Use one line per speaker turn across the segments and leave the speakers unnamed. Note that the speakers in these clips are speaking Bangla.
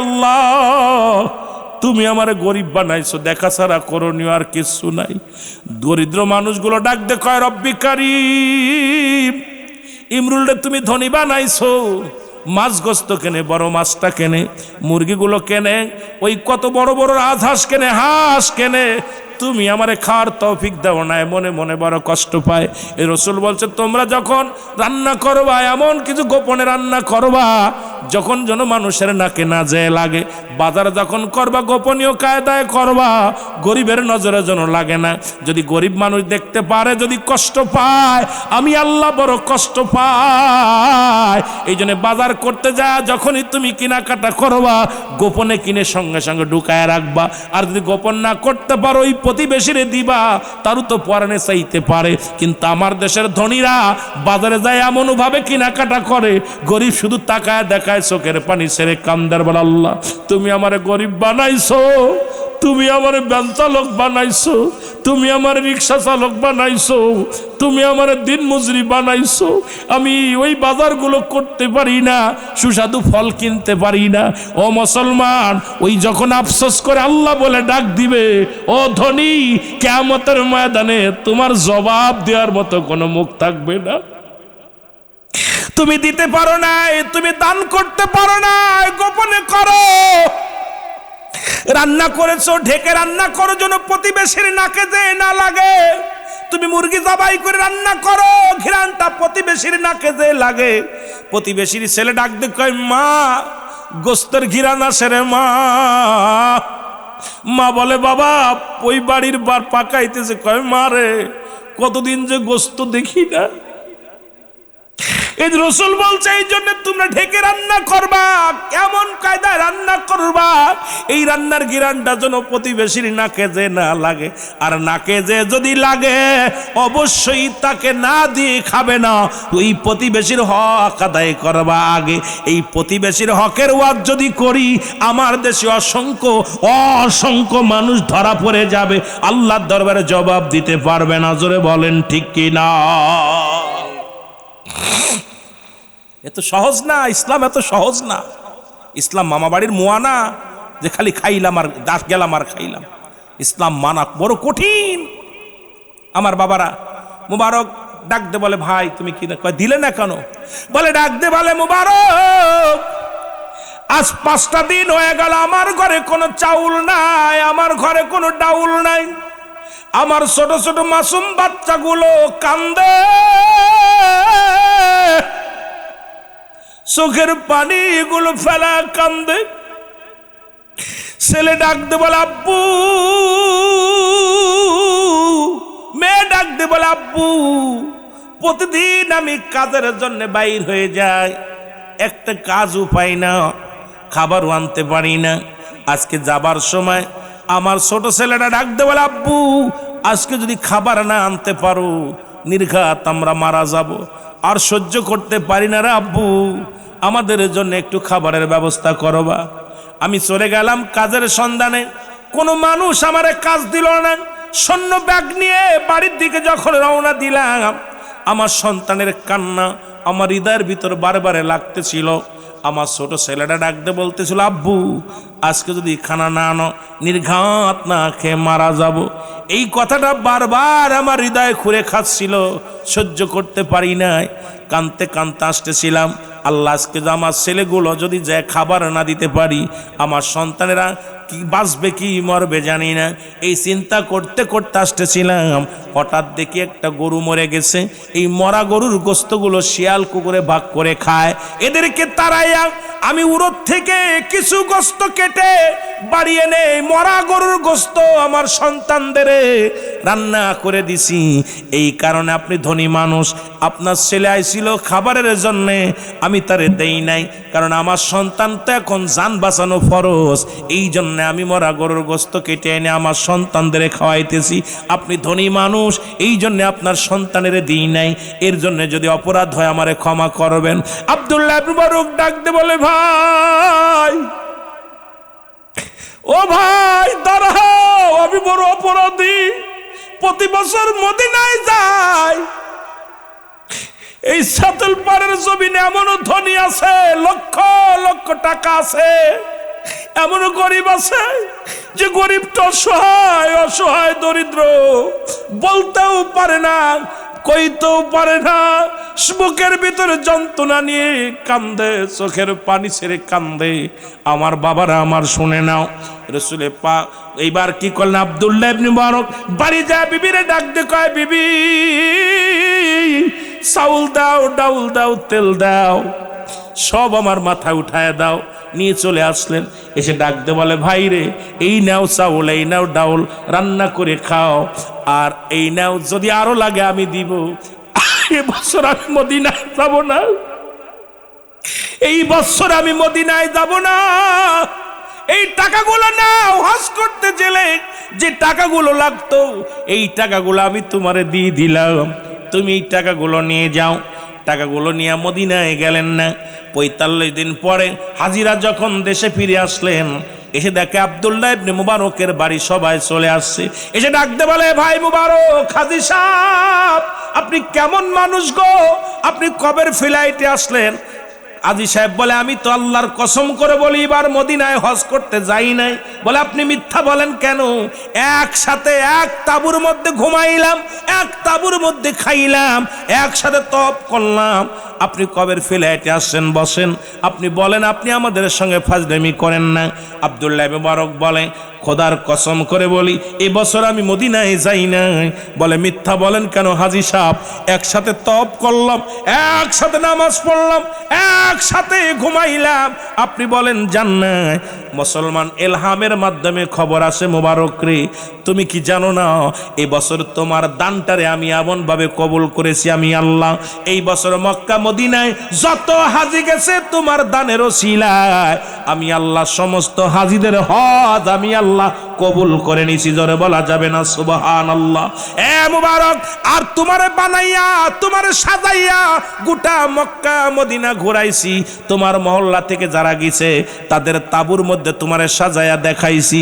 আল্লাহ তুমি আমারে গরিব বানাইছো, দেখা ছাড়া করণীয় আর কিছু নাই। দরিদ্র মানুষগুলো ডাক দে কয় রব্বি কারীম, ইমরুলরে তুমি ধনী বানাইছো, মাছ গোস্ত কেনে, বড় মাছটা কেনে, মুরগিগুলো কেনে, ওই কত বড় বড় রাজহাঁস কেনে, হাঁস কেনে, তুমি আমারে খাওয়ার তৌফিক দাও না। মনে মনে বড় কষ্ট পায়। এই রসুল বলছে তোমরা যখন রান্না করবা এমন কিছু গোপনে রান্না করবা যখন যেন মানুষের নাকে না যায় লাগে। বাজার যখন করবা গোপনীয় কায়দায় করবা, গরিবের নজরে যেন লাগে না। যদি গরিব মানুষ দেখতে পারে, যদি কষ্ট পায়, আমি আল্লাহ বড় কষ্ট পাই। এই জন্য বাজার করতে যা যখনই তুমি কেনাকাটা করবা গোপনে কিনে সঙ্গে সঙ্গে ঢুকায় রাখবা। আর যদি গোপন না করতে পারো ওই প্রতিবেশীরে দিবা, তারও তো পরাণে চাইতে পারে। কিন্তু আমার দেশের ধনীরা বাজারে যায় এমনভাবে কেনাকাটা করে, গরিব শুধু তাকায় দেখায়, চোখের পানি ছেড়ে কান্দার বলে আল্লাহ তুমি আমারে গরিব বানাইছো, তুমি আমার ভ্যান চালক বানাইছো, তুমি আমার রিক্সা চালক বানাইছো, তুমি আমার দিন মজুরি বানাইছো। আমি ওই বাজারগুলো করতে পারি না, সুস্বাদু ফল কিনতে পারি না। ও মুসলমান, ওই যখন আফসোস করে আল্লাহ বলে ডাক দিবে, ও ধনী, কিয়ামতের ময়দানে তোমার জবাব দেওয়ার মতো কোনো মুখ থাকবে না। তুমি দিতে পারো না, তুমি দান করতে পারো না, গোপনে করো। রান্না করেছো ঢেকে রান্না করো যেন প্রতিবেশীর নাকে যে না লাগে। তুমি মুরগি জবাই করে রান্না করো, ঘিরানটা প্রতিবেশীর নাকে যে লাগে। প্রতিবেশীর ছেলে ডাক দিয়ে কয় মা গোস্তের ঘিরান আসে রে মা। মা বলে বাবা ওই বাড়ির বার পাকাইতেছে। কয় মা রে কতদিন যে গোস্ত দেখি না। এই রসুল বলছে এই জন্য তোমরা ঢেকে রান্না করবা, কেমন কায়দায় রান্না করবা, এই রান্নার ঘিরানটা যেন প্রতিবেশীর নাকে যে না লাগে। আর নাকে যে যদি লাগে অবশ্যই তাকে না দিয়ে খাবে না, ওই প্রতিবেশীর হক আদায় করবা আগে। এই প্রতিবেশীর হকের ওয়াজ যদি করি আমার দেশে অসংখ্য অসংখ্য মানুষ ধরা পড়ে যাবে, আল্লাহর দরবারে জবাব দিতে পারবে না। জোরে বলেন ঠিক কি না? এত সহজ না ইসলাম, এত সহজ না ইসলাম। মামা বাড়ির মোয়া না যে খালি খাইলাম আর দাস গেলাম আর খাইলাম। ইসলাম মানা বড় কঠিন। আমার বাবারা মুবারক ডাক দে বলে ভাই তুমি কি কয় দিলে না কেন? বলে ডাক দে বলে মুবারক আজ 5টা দিন হয়ে গেল আমার ঘরে কোনো চাউল নাই, আমার ঘরে কোনো ডাউল নাই। আমার ছোট ছোট মাসুম বাচ্চাগুলো কান্দে, চোখের পানি গুলো ফেলা কান্দে। ছেলে ডাক দে বলে আব্বু, মেয়ে ডাক দে বলে আব্বু প্রতিদিন আমি কাজের জন্য বাইর হয়ে যাই, একটা কাজও পাই না, খাবারও আনতে পারি না। আজকে যাবার সময় আমার ছোট ছেলেটা ডাক দে বলে আব্বু আজকে যদি খাবার না আনতে পারো নির্ঘাত আমরা মারা যাব, আর সহ্য করতে পারি না রে আব্বু, আমাদের জন্য একটু খাবারের ব্যবস্থা করবা। আমি চলে গেলাম কাজের সন্ধানে, কোনো মানুষ আমারে কাজ দিল না। সৈন্য ব্যাগ নিয়ে বাড়ির দিকে যখন রওনা দিলাম আমার সন্তানের কান্না আমার হৃদয়ের ভিতর বারবারে লাগতেছিল। আমার ছোট ছেলেটা ডাকতে বলতেছিল আব্বু আজকে যদি খানা না আনো নির্ঘাত না খেয়ে মারা যাব। এই কথাটা বারবার আমার হৃদয় খুঁড়ে খাচ্ছিল, সহ্য করতে পারি নাই, কানতে কানতে আসতেছিলাম। আল্লাহ আজকে আমার ছেলেগুলো যদি যায় খাবার না দিতে পারি আমার সন্তানেরা কি বাঁচবে কি মরবে জানি না। এই চিন্তা করতে করতে আসতেছিলাম, হঠাৎ দেখি একটা গরু মরে গেছে। এই মরা গরুর গোস্তগুলো শিয়াল কুকুরে ভাগ করে খায়। এদেরকে তাড়াইয়া আমি উরত থেকে কিছু গোস্ত কেটে বাড়ি এনে মরা গরুর গোস্ত আমার সন্তানদের রান্না করে দিছি। এই কারণে আপনি ধনী মানুষ, আপনার ছেলে আইছিল খাবারের জন্যে, আমি তারে দেই নাই, কারণ আমার সন্তান তো এখন জান বাঁচানো ফরজ। এই জন্য আমি মরা গরুর গোস্ত কেটে এনে আমার সন্তানদের খাওয়াইতেছি। আপনি ধনী মানুষ এই জন্য আপনার সন্তানের দিই নাই, এর জন্য যদি অপরাধ হয় আমারে ক্ষমা করবেন। আব্দুল্লাহ ইবনে মুবারক ডাকতে বলে ভাই, ও ভাই দাঁড়াও, আমি বড় অপরাধী, প্রতি বছর মদিনায় যাই। এই সাতল পাড়ের জমিনে এমনও ধনী আছে, লক্ষ লক্ষ টাকা আছে, এমন গরিব আছে যে গরিবটা অসহায় অসহায় দরিদ্র, বলতেও পারে না, কইতেও পারে না, বুকের ভিতরে যন্ত্রণা নিয়ে কান্দে, চোখের পানি ছেড়ে কান্দে। আমার বাবারা আমার শুনে নাও, রাসূলে পাক এইবার কি করলেন, আব্দুল্লাহ ইবনে মুবারক বাড়ি যায় বিবিরে ডাক দিয়ে কয়, বিবি চাউল দাও, ডাউল দাও, তেল দাও, সব আমার মাথায় উঠায় দাও। নিয়ে চলে আসলেন, এসে ডাক দে বলে, ভাই রে এই নাও চাউল, এই নাও ডাউল, রান্না করে খাও, আর এই নাও যদি আরো লাগে আমি দিব। এবছর আমি মদিনায় যাব না, এই বছর আমি মদিনায় যাব না। এই টাকাগুলো নাও, হজ করতে গেলে যে টাকাগুলো লাগতো এই টাকাগুলো আমি তোমারে দিয়ে দিলাম, তুমি এই টাকাগুলো নিয়ে যাও। টাকাগুলো নিয়ে মদিনায় গেলেন না। ৪৫ দিন পরে হাজিরা যখন দেশে ফিরে আসলেন, এসে দেখে আব্দুল্লাহ ইবনে মুবারকের বাড়ি সবাই চলে আসছে। এসে ডাকতে বলে, ভাই মুবারক, হাজী সাহেব আপনি কেমন মানুষ গো, আপনি কবের ফ্লাইটে আসলেন? হাজী সাহেব বলে, আমি তো আল্লাহর কসম করে বলি এবার মদিনায় হজ করতে যাই নাই। বলে, আপনি মিথ্যা বলেন কেন? একসাথে এক তাঁবুর মধ্যে ঘুমাইলাম, এক তাঁবুর মধ্যে খাইলাম, একসাথে তপ করলাম, আপনি কবের ফ্লাইটে আসছেন? বসেন, আপনি বলেন, আপনি আমাদের সঙ্গে ফাজলামি করেন না। আব্দুল্লাহ ইবনে মুবারক বলে, খোদার কসম করে বলি এই বছর আমি মদিনায় যাই নাই। বলে, মিথ্যা বলেন কেন হাজী সাহেব? একসাথে তপ করলাম, একসাথে নামাজ পড়লাম, একসাথে ঘুমাইলাম, আপনি বলেন জান্নাত। মুসলমান এলহামের মাধ্যমে খবর আসে, মোবারক রে তুমি কি জানো না এই বছর তোমার দানটারে আমি এমন ভাবে কবুল করেছি আমি আল্লাহ। এই বছর মক্কা মদিনায় যত হাজি গেছে তোমার দানের ওসিলায় আমি আল্লাহ সমস্ত হাজিদের হজ আমি আল্লাহ কবুল করে নিছি। জোরে বলা যাবে না সুবহানাল্লাহ? এ মুবারক, আর তোমারে বানাইয়া তোমারে সাজাইয়া গোটা মক্কা মদিনা ঘুরাইছি, তোমার মহল্লা থেকে যারা গেছে তাদের তাবুর মধ্যে তোমারে সাজাইয়া দেখাইছি,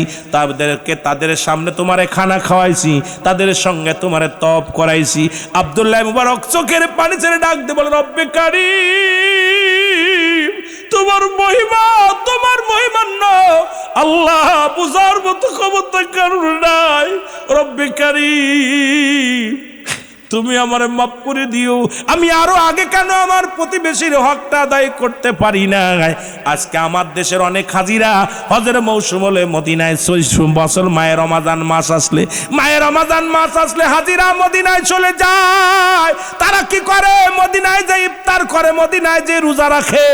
তাদের সামনে তোমারে খানা খাওয়াইছি, তাদের সঙ্গে তোমারে তপ করাইছি। আব্দুল্লাহ মুবারক চোখের পানি ছেড়ে ডাক দিয়ে বলেন, রব্বে কারীম তোমার মহিমা, তোমার মহিমান্য আল্লাহ বুঝার মতো ক্ষমতা কারণ নাই। রব্বে কারীম তুমি আমার মাফ করে দিও, আমি আরো আগে কেন আমার প্রতিবেশীর হকটা আদায় করতে পারি না? আজকে আমার দেশের অনেক হাজিরা হজের মৌসুম হলে মদিনায় বছর মায়ের রমাজান মাস আসলে হাজিরা মদিনায় চলে যায়। তারা কি করে? মদিনায় যে ইফতার করে, মদিনায় যে রোজা রাখে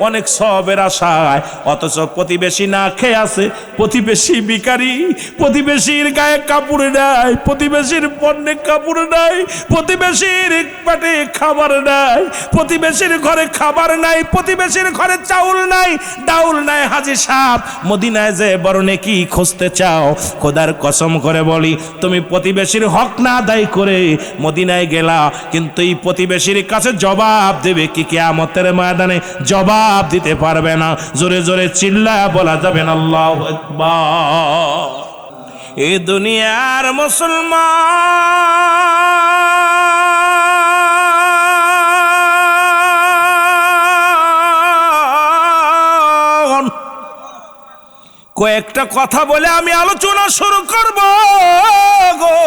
অনেক সওয়াবের আশায়, অথচ প্রতিবেশী না খেয়ে আছে, প্রতিবেশী ভিখারি, প্রতিবেশীর গায়ে কাপড় নাই, প্রতিবেশীর পণ্যে কাপড় নাই, প্রতিবেশীর পেটে খাবার নাই, প্রতিবেশীর ঘরে খাবার নাই, প্রতিবেশীর ঘরে চাউল নাই, ডাউল নাই। হাজী সাহেব মদিনায় যে বড় নেকি খুঁজতে চাও, খোদার কসম করে বলি তুমি প্রতিবেশীর হক না আদায় করে মদিনায় গেলা, কিন্তু এই প্রতিবেশীর কাছে জবাব দেবে কি কিয়ামতের ময়দানে? জবাব দিতে পারবে না। জোরে জোরে চিল্লায়া বলা যাবে না আল্লাহু আকবার। এই দুনিয়ার মুসলমান কয়েকটা কথা বলে আমি আলোচনা শুরু করব গো।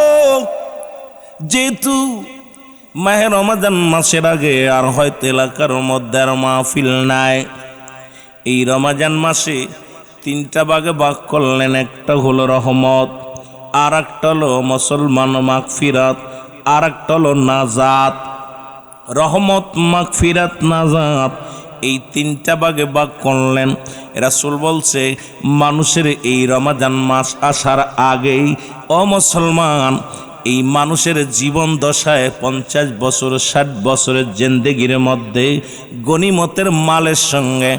যেহেতু মাহে রমজান মাসের আগে আর হয়তো এলাকার মধ্যে আর মাহফিল নাই, এই রমজান মাসে তিনটা ভাগে ভাগ করলেন। একটা হলো রহমত, আর একটা হলো মুসলমান মাগফিরাত, আর একটা হলো নাজাত। রহমত, মাগফিরাত, নাজাত এই তিনটা ভাগে ভাগ করলেন। রাসূল বলছে মানুষের এই রমজান মাস আসার আগেই ও মুসলমান এই মানুষের জীবন দশায় 50 বছর 60 বছরের জিন্দেগির মধ্যে গনিমতের মালের সঙ্গে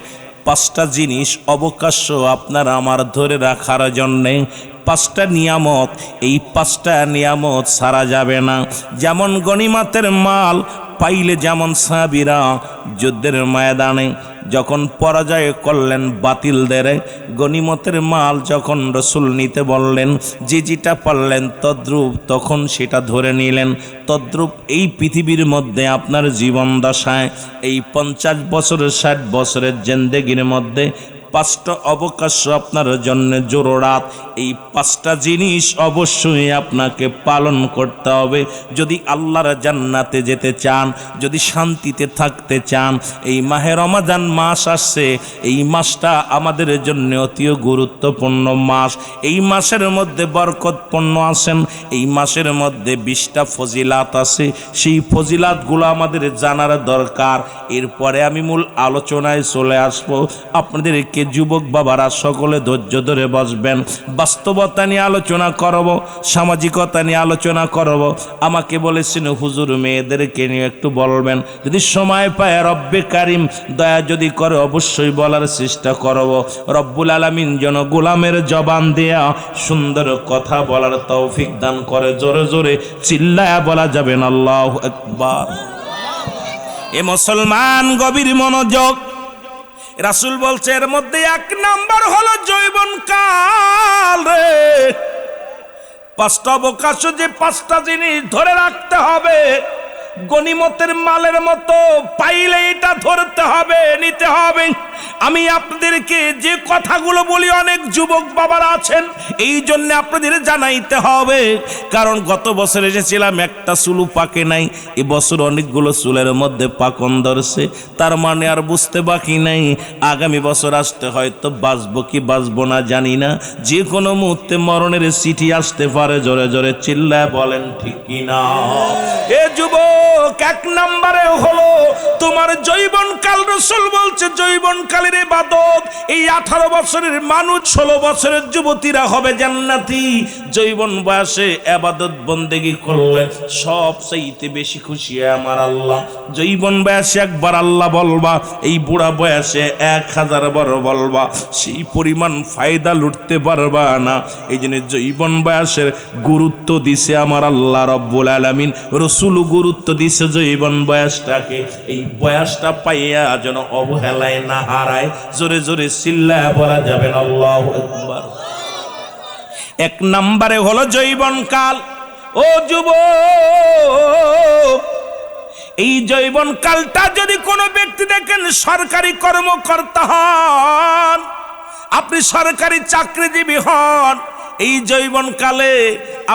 5টা জিনিস অবকাশ্য আপনার আমার ধরে রাখার জন্যে। 5টা নিয়ামত, এই 5টা নিয়ামত ছাড়া যাবে না। যেমন গনিমতের মাল পাইলে, যেমন সাহাবীরা যুদ্ধের ময়দানে যখন পরাজয় করলেন বাতিলদের, গনিমতের মাল যখন রাসূল নিতে বললেন, যে যেটা পারলেন তদ্রূপ তখন সেটা ধরে নিলেন। তদ্রূপ এই পৃথিবীর মধ্যে আপনার জীবন দশায় এই 50 বছরের 60 বছরের জিন্দেগির মধ্যে পাঁচটা অবকাশ আপনার জন্য জরুরাত। এই পাঁচটা জিনিস অবশ্যই আপনাকে পালন করতে হবে যদি আল্লাহর জান্নাতে যেতে চান, যদি শান্তিতে থাকতে চান। এই মাহে রমাদান মাস আসছে, এই মাসটা আমাদের জন্য অতি গুরুত্বপূর্ণ মাস। এই মাসের মধ্যে বরকতপূর্ণ আছেন, এই মাসের মধ্যে 20টা ফজিলাত আছে, সেই ফজিলাতগুলো আমাদের জানার দরকার। এরপরে আমি মূল আলোচনায় চলে আসব। আপনাদেরকে যুবক বাবারা সকলে ধৈর্য ধরে বসবেন। বাস্তবতা নিয়ে আলোচনা করব, সামাজিকতা নিয়ে আলোচনা করব। আমাকে বলেছেন হুজুর মেয়েদেরকে নিয়ে একটু বলবেন, যদি সময় পায় রব্বে কারিম দয়া যদি করে অবশ্যই বলার চেষ্টা করব। রব্বুল আলামিন যেন গোলামের জবান দেয়া সুন্দর কথা বলার তৌফিক দান করে। জোরে জোরে চিল্লায়া বলা যাবেন আল্লাহু আকবার। এ মুসলমান গভীর মনোযোগ। রাসূল বলছে এর মধ্যে 1 নাম্বার হলো যৌবন কাল রে। 5টা অবকাশ, যে 5টা জিনিস ধরে রাখতে হবে, গনিমতের মালের মতো পাইলে এটা ধরতে হবে, নিতে হবে। আমি আপনাদেরকে যে কথাগুলো বলি অনেক যুবক বাবারা আছেন, এই জন্য আপনাদের জানাইতে হবে। কারণ গত বছর এসেছিলাম, একটা চুলও পাকে নাই। এবছর অনেকগুলো চুলের মধ্যে পাকন ধরছে, তার মানে আর বুঝতে বাকি নাই আগামী বছর আসতে হয়তো বাঁচবো কি বাঁচবো না জানি না। যে কোনো মুহূর্তে মরণের চিঠি আসতে পারে। জোরে জোরে চিল্লায় বলেন ঠিক কিনা? এ যুবক, 1 নম্বরে হলো তোমার যৌবনকাল। রাসূল বলছে যৌবনকালের ইবাদত। এই 18 বছরের মানুষ, 16 বছরের যুবতীরা হবে জান্নাতি। যৌবন বয়সে ইবাদত বন্দেগী করলে সবচাইতে বেশি খুশি আমার আল্লাহ। যৌবন বয়সে একবার আল্লাহ বলবা, এই বুড়া বয়সে 1000 বার বলবা, সেই পরিমাণ ফায়দা লুটতে পারবা না। এই জন্য যৌবন বয়সের গুরুত্ব দিছে আমার আল্লাহ রব্বুল আলামিন। রাসূল গুরুত্ব দিছে যৌবন বয়সটাকে। এই বয়সটা পাইয়া যেন অবহেলায় না হারায়। জোরে জোরে চিল্লায়া বলা যাবেন আল্লাহু আকবার। 1 নম্বরে হলো যৌবনকাল। ও যুবক, এই যৌবনকালটা যদি কোনো ব্যক্তি দেখেন সরকারি কর্মকর্তা হন, আপনি সরকারি চাকরিজীবী হন, এই যৌবনকালে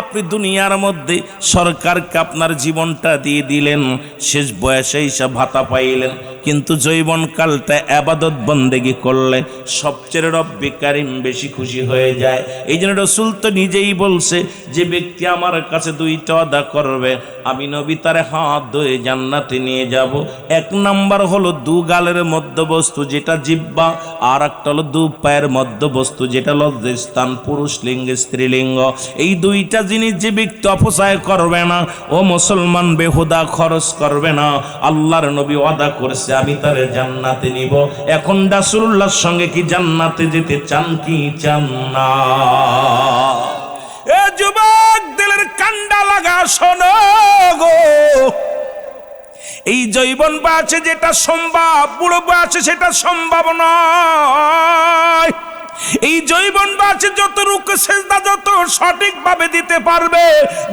আপনি দুনিয়ার মধ্যে সরকারকে আপনার জীবনটা দিয়ে দিলেন, শেষ বয়সে হিসাব ভাতা পাইলেন। কিন্তু যৌবনকালটা ইবাদত বন্দেগী করলে সবচেয়ে রব্বে কারিম বেশি খুশি হয়ে যায়। এই জন্য রাসূল তো নিজেই বলছে, যে ব্যক্তি আমার কাছে 2টা ওয়াদা করবে, আমি নবী তারে হাত ধরে জান্নাতে নিয়ে যাব। 1 নাম্বার হলো 2 গালের মধ্যবস্তু যেটা জিহ্বা, আর একটা হলো 2 পায়ের মধ্যবস্তু যেটা লজ্জাস্থান, পুরুষ লিঙ্গ স্ত্রীলিঙ্গ। এই 2টা জিনিস যে ব্যক্তি অপচয় করবে না, ও মুসলমান বেহুদা খরচ করবে না, আল্লাহর নবী ওয়াদা করেছে আমি তারে জান্নাতে নিব। এখন রাসূলুল্লাহর সঙ্গে কি জান্নাতে যেতে চান কি চান না? এ যুবক, দিলের কান্ডা লাগা শোনো গো। এই যৌবন বয়সে যেটা সম্ভব, বুড়ো বয়সে সেটা সম্ভব নয়। এই যৌবন বয়সে যত রুকু সেজদা যত সঠিকভাবে দিতে পারবে,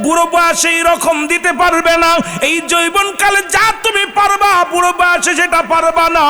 বুড়ো বয়সে এইরকম দিতে পারবে না। এই যৌবন কালে যা তুমি পারবা, বুড়ো বয়সে সেটা পারবা না।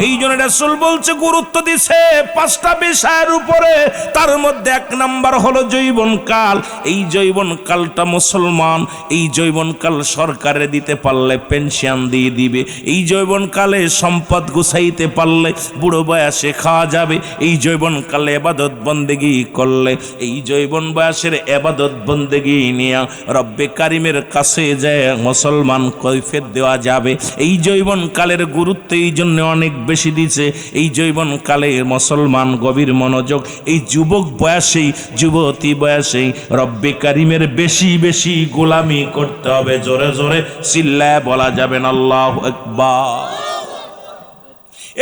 এই জন্য রাসূল বলছে, গুরুত্ব দিছে 5টা বিষয়ের উপরে। তার মধ্যে 1 নাম্বার হলো যৌবন কাল। এই যৌবন কালটা মুসলমান, এই যৌবন কাল সরকারে দিতে পারলে পেনশন দিয়ে দিবে। এই যৌবন কালে সম্পদ গুছাইতে পারলে বুড়ো বয়সে খাওয়া যাবে। এই যৌবন কালে ইবাদত বন্দেগী করলে, এই যৌবন বয়সের ইবাদত বন্দেগী নিয়ে রব্বে কারিমের কাছে যায় মুসলমান কৈফিয়ত দেওয়া যাবে। এই যৌবন কালের গুরুত্ব এই জন্য অনেক বেশি দিছে। এই যৌবন কালে মুসলমান গভীর মনোযোগ, এই যুবক বয়সেই, যুবতী বয়সেই রব্বে কারিমের বেশি বেশি গোলামি করতে হবে। জোরে জোরে চিল্লায় বলা যাবেন আল্লাহু আকবার।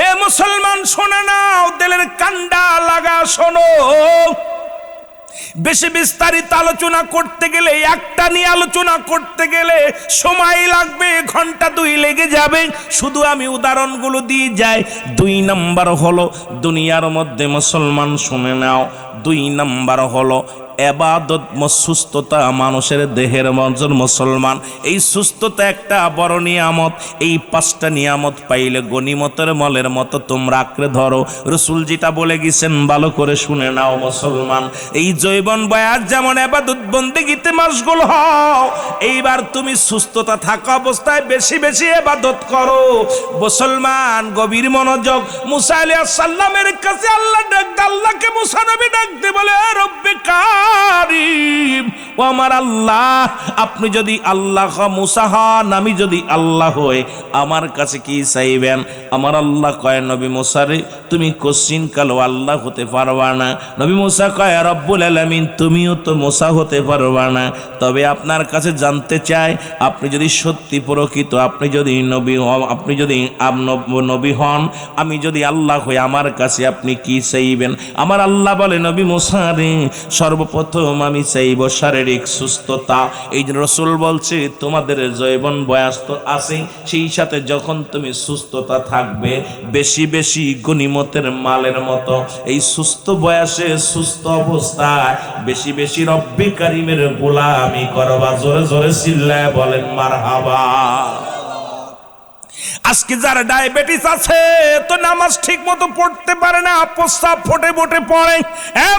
এ মুসলমান শোনে নাও, দিলের কান্ডা লাগা শোনো। বেশি বিস্তারিত আলোচনা করতে গেলে, একটা নিয়ে আলোচনা করতে গেলে সময় লাগবে, ঘন্টা 2 লেগে যাবে। শুধু আমি উদাহরণগুলো দিয়ে যাই। 2 নাম্বার হলো দুনিয়ার মধ্যে মুসলমান শুনে নাও, 2 নাম্বার হলো এবাদত, সুস্থতা মানুষের দেহের মধ্যে। মুসলমান এই সুস্থতা একটা বড় নিয়ামত। এই 5টা নিয়ামত পাইলে গনিমতের মলের মতো তোমরা আঁকড়ে ধরো। রসুল যেটা বলে গেছেন ভালো করে শুনে নাও মুসলমান। এই জৈবন বয়াস যেমন এবাদত বন্দেগীতে মশগুল হও, এইবার তুমি সুস্থতা থাকা অবস্থায় বেশি বেশি এবাদত করো। মুসলমান গভীর মনোযোগ। মুসা আলাইহিস সালামের কাছে আল্লাহ আল্লাহকে মুসা নবী ডাকতে বলে, রব্বে কারীম, ও আমার আল্লাহ, আপনি যদি আল্লাহ মুসা হন, আমি যদি আল্লাহ হই, আমার কাছে কি চাইবেন? আমার আল্লাহ কয়, নবী মুসা রে, তুমি কোশ্চিন কালো আল্লাহ হতে পারবা না। নবী মুসা কয়, রব্বুল আলামিন, তুমিও তো মুসা হতে পারবা না, তবে আপনার কাছে জানতে চাই, আপনি যদি সত্যি প্রকৃত, আপনি যদি নবী হন, আপনি যদি নবী হন, আমি যদি আল্লাহ হই, আমার কাছে আপনি কি চাইবেন? আমার আল্লাহ বলে, নবী মুসা রে, সর্বপ্রথম আমি চাইব শারীরিক সুস্থতা। এই যে রসুল বলছে তোমাদের যৌবন বয়স তো আছে, সেই সাথে যখন তুমি সুস্থতা থাকবে বেশি বেশি গনিমতের মালের মতো, এই সুস্থ বয়সে সুস্থ অবস্থায় বেশি বেশি রব্বে কারিমের গোলামি করবা। জোরে জোরে চিল্লায় বলেন মারহাবা। আজকে যার ডায়াবেটিস আছে তো নামাজ ঠিক মতো পড়তে পারে না, প্রস্রাব ফোটে ফোটে পড়ে।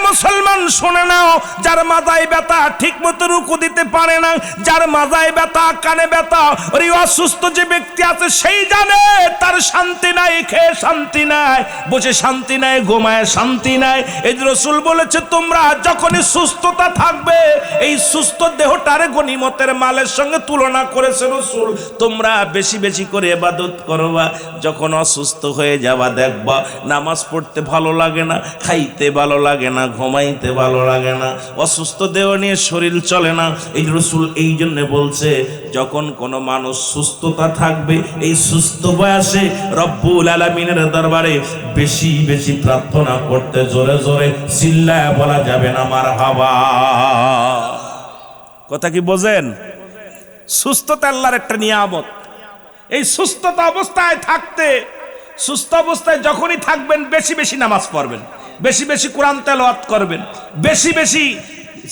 মুসলমান শুনে নাও, যার মাজায় ব্যথা ঠিক মতো রুকু দিতে পারে না, যার মাজায় ব্যথা, কানে ব্যথা, ওই অসুস্থ যে ব্যক্তি আছে সেই জানে তার শান্তি নাই, খেয়ে শান্তি নাই, বসে শান্তি নাই, ঘুমায় শান্তি নাই। এই রাসূল বলেছে তোমরা যখনই সুস্থতা থাকবে, এই সুস্থ দেহটারে গনিমতের মালের সঙ্গে তুলনা করেছে রাসূল, তোমরা বেশি বেশি করে ইবাদত করবা। যখন অসুস্থ হয়ে যাবা দেখবা নামাজ পড়তে ভালো লাগে না, খাইতে ভালো লাগে না, ঘুমাইতে ভালো লাগে না, অসুস্থ দেহ নিয়ে শরীর চলে না। এই রাসূল এই জন্য বলছে যখন কোনো মানুষ সুস্থতা থাকবে, এই সুস্থ বয়সে রব্বুল আলামিনের দরবারে বেশি বেশি প্রার্থনা করতে, জোরে জোরে চিল্লায়া বলা যাবে না মারহাবা। কথা কি বোঝেন? সুস্থতা আল্লাহর একটা নিয়ামত। এই সুস্থতা অবস্থায় থাকতে, সুস্থ অবস্থায় যখনই থাকবেন বেশি বেশি নামাজ পড়বেন, বেশি বেশি কোরআন তেলাওয়াত করবেন, বেশি বেশি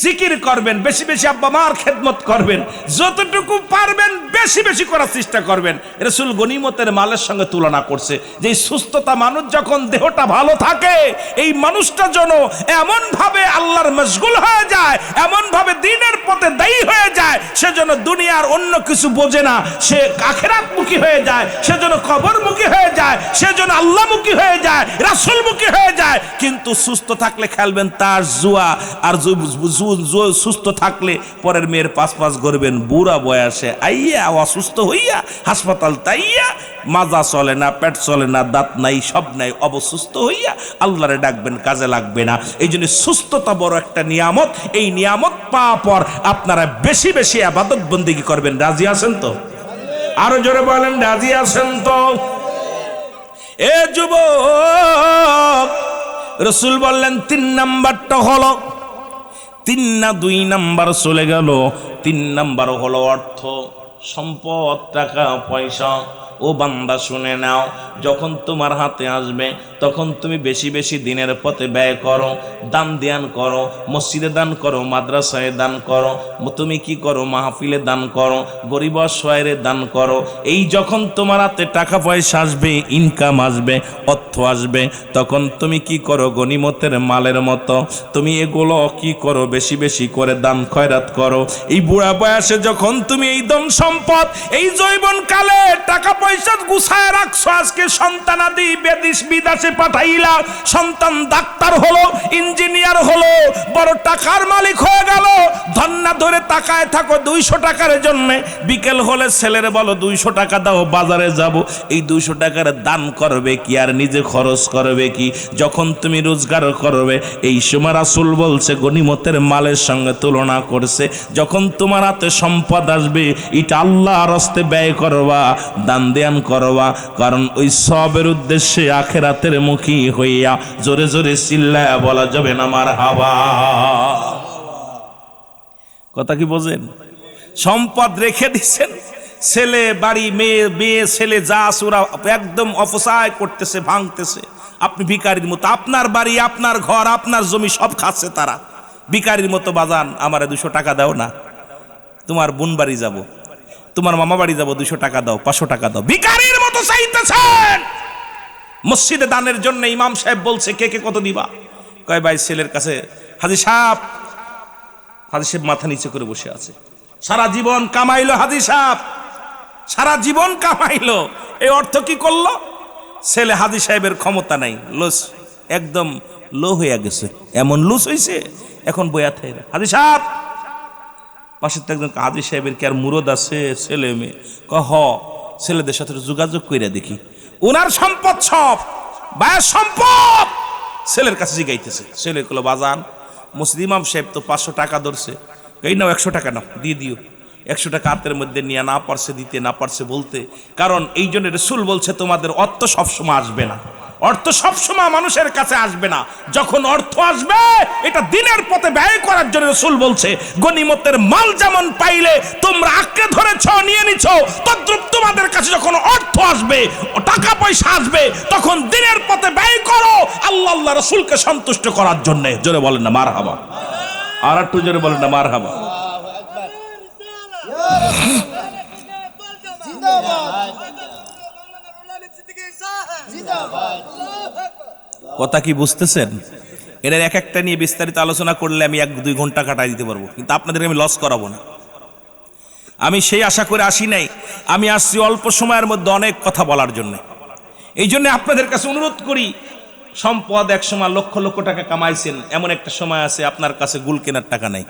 জিকির করবেন, বেশি বেশি আব্বা মার খেদমত করবেন, যতটুকু পারবেন বেশি বেশি করার চেষ্টা করবেন। রাসূল গনিমতের মালের সঙ্গে তুলনা করছে যে সুস্থতা মানুষ যখন দেহটা ভালো থাকে, এই মানুষটা যেন এমন ভাবে আল্লাহর মশগুল হয়ে যায়, এমন ভাবে দ্বীনের পথে দায়ী হয়ে যায়, সে যেন দুনিয়ার অন্য কিছু বোঝে না, সে আখিরাতমুখী হয়ে যায়, সে যেন কবরমুখী হয়ে যায়, সে যেন আল্লাহমুখী হয়ে যায়, রাসূলমুখী হয়ে যায়। কিন্তু সুস্থ থাকলে খেলবেন তাস জুয়া, আর সুস্থ থাকলে পরের মেয়ের পাঁচ পাঁচ করবেন, বুড়া বয়সে আইয়া অসুস্থ হইয়া হাসপাতাল তাইয়া, মাজা চলে না, পেট চলে না, দাঁত নাই, সব নাই, অবসুস্থ হইয়া আল্লাহরে ডাকবেন, কাজে লাগবে না। এই জন্য সুস্থতা বড় একটা নিয়ামত। এই নিয়ামত পাওয়ার পর আপনারা বেশি বেশি ইবাদত বন্দেগী করবেন। রাজি আছেন তো? আরো জোরে বলেন, রাজি আছেন তো? এ যুবক, রাসূল বললেন 3 নাম্বারটা হলো, 3 না 2 নাম্বার চলে গেল। 3 নাম্বার হলো অর্থ সম্পদ, টাকা পয়সা। ও বান্দা শুনে নাও, যখন তোমার হাতে আসবে তখন তুমি বেশি বেশি দিনের পথে ব্যয় করো, দান ধ্যান করো, মসজিদে দান করো, মাদ্রাসায় দান করো, তুমি কি করো, মাহফিলে দান করো, গরিব অসহায়ের দান করো। এই যখন তোমার হাতে টাকা পয়সা আসবে, ইনকাম আসবে, অর্থ আসবে, তখন তুমি কি করো, গনিমতের মালের মতো তুমি এগুলো কি করো, বেশি বেশি করে দান খয়রাত করো। এই বুড়া বয়সে যখন তুমি এই ধন সম্পদ, এই যৌবন কালে টাকা পয়সা গুছায় রাখছো, আজকে সন্তানাদি বিদেশে পাঠাইলা, সন্তান ডাক্তার হলো, ইঞ্জিনিয়ার হলো, বড় টাকার মালিক হয়ে গেল, ধন্না ধরে তাকায় থাকো 200 টাকার জন্য। বিকেল হলে ছেলের বলো 200 টাকা দাও, বাজারে যাব। এই 200 টাকার দান করবে কি আর নিজে খরচ করবে কি? যখন তুমি রোজগার করবে, এই সময় রাসূল বলছে গনিমতের মালের সঙ্গে তুলনা করছে। যখন তোমার হাতে সম্পদ আসবে, এটা আল্লাহর রাস্তায় ব্যয় করবা, দান ধ্যান করবা, কারণ ওই সবের উদ্দেশ্যে আখিরাতের মুখী হইয়া। জোরে জোরে চিল্লায়া বলা যাবে না মারহাবা। কথা কি বোঝেন? সম্পদ রেখে দিচ্ছেন, ছেলে বাড়ি মেয়ে মেয়ে ছেলে যা সুরা একদম অপচয় করতেছে, ভাঙতেছে। আপনি ভিখারির মতো আপনার বাড়ি আপনার ঘর আপনার জমি সব খাচ্ছে তারা। ভিখারির মতো বাজান আমারে 200 টাকা দাও না, তোমার বোন বাড়ি যাব, তোমার মামা বাড়ি যাব, 200 টাকা দাও, 500 টাকা দাও, ভিখারির মতো চাইতেছেন। মসজিদে দানের জন্য ইমাম সাহেব বলছে কে কে কত দিবা? কয় ভাই ছেলের কাছে হাজী সাহেব, হাজী সাহেব মাথা নিচে করে বসে আছে। সারা জীবন কামাইলো হাজী সাহেব, সারা জীবন কামাইলো, এই অর্থ কি করলো? ছেলে হাজী সাহেবের ক্ষমতা নাই, লুস, একদম লো হয়ে গেছে, এমন লুস হয়েছে এখন বয়া থাকে। হাজী সাহেব পাশে তো একজন হাজী সাহেবের কি আর মুরদ আছে? ছেলে মেয়ে কহ ছেলেদের সাথে যোগাযোগ করে দেখি, ওনার সম্পদ সব বায়ের সম্পদ ছেলের কাছে জিগাইতেছে। ছেলে গুলো বাজান মসজিদ ইমাম সাহেব তো 500 টাকা ধরছে, এই নাও 100 টাকা নাও, দিয়ে দিও। 100 টাকা হাতের মধ্যে নিয়ে না পারছে দিতে, না পারছে বলতে। কারণ এই জন্য রাসূল বলছে তোমাদের অর্থ সবসময় আসবে না, অর্থ সবসময় মানুষের কাছে আসবে না। যখন অর্থ আসবে এটা দিনের পথে ব্যয় করার জন্য রাসূল বলছে গনিমতের মাল যেমন পাইলে তোমরা আঁকড়ে ধরেছ নিয়ে নিছ, তদ্রূপ তোমাদের কাছে যখন অর্থ আসবে টাকা পয়সা আসবে তখন দিনের পথে ব্যয় করো আল্লাহ আল্লাহ রাসূলকে সন্তুষ্ট করার জন্য। জোরে বলেন না মারহাবা, আর একটু জোরে বলেন না মারহাবা। কথা কি বুঝতেছেন? এর এক একটা নিয়ে বিস্তারিত আলোচনা করলে আমি 1-2 ঘন্টা কাটাই দিতে পারবো, কিন্তু আপনাদেরকে আমি লস করাবো না। আমি সেই আশা করে আসি নাই, আমি আসছি অল্প সময়ের মধ্যে অনেক কথা বলার জন্য। এই জন্য আপনাদের কাছে অনুরোধ করি, সম্পদ এক সময় লক্ষ লক্ষ টাকা কামাইছেন, এমন একটা সময় আছে আপনার কাছে গুল কেনার টাকা নাই।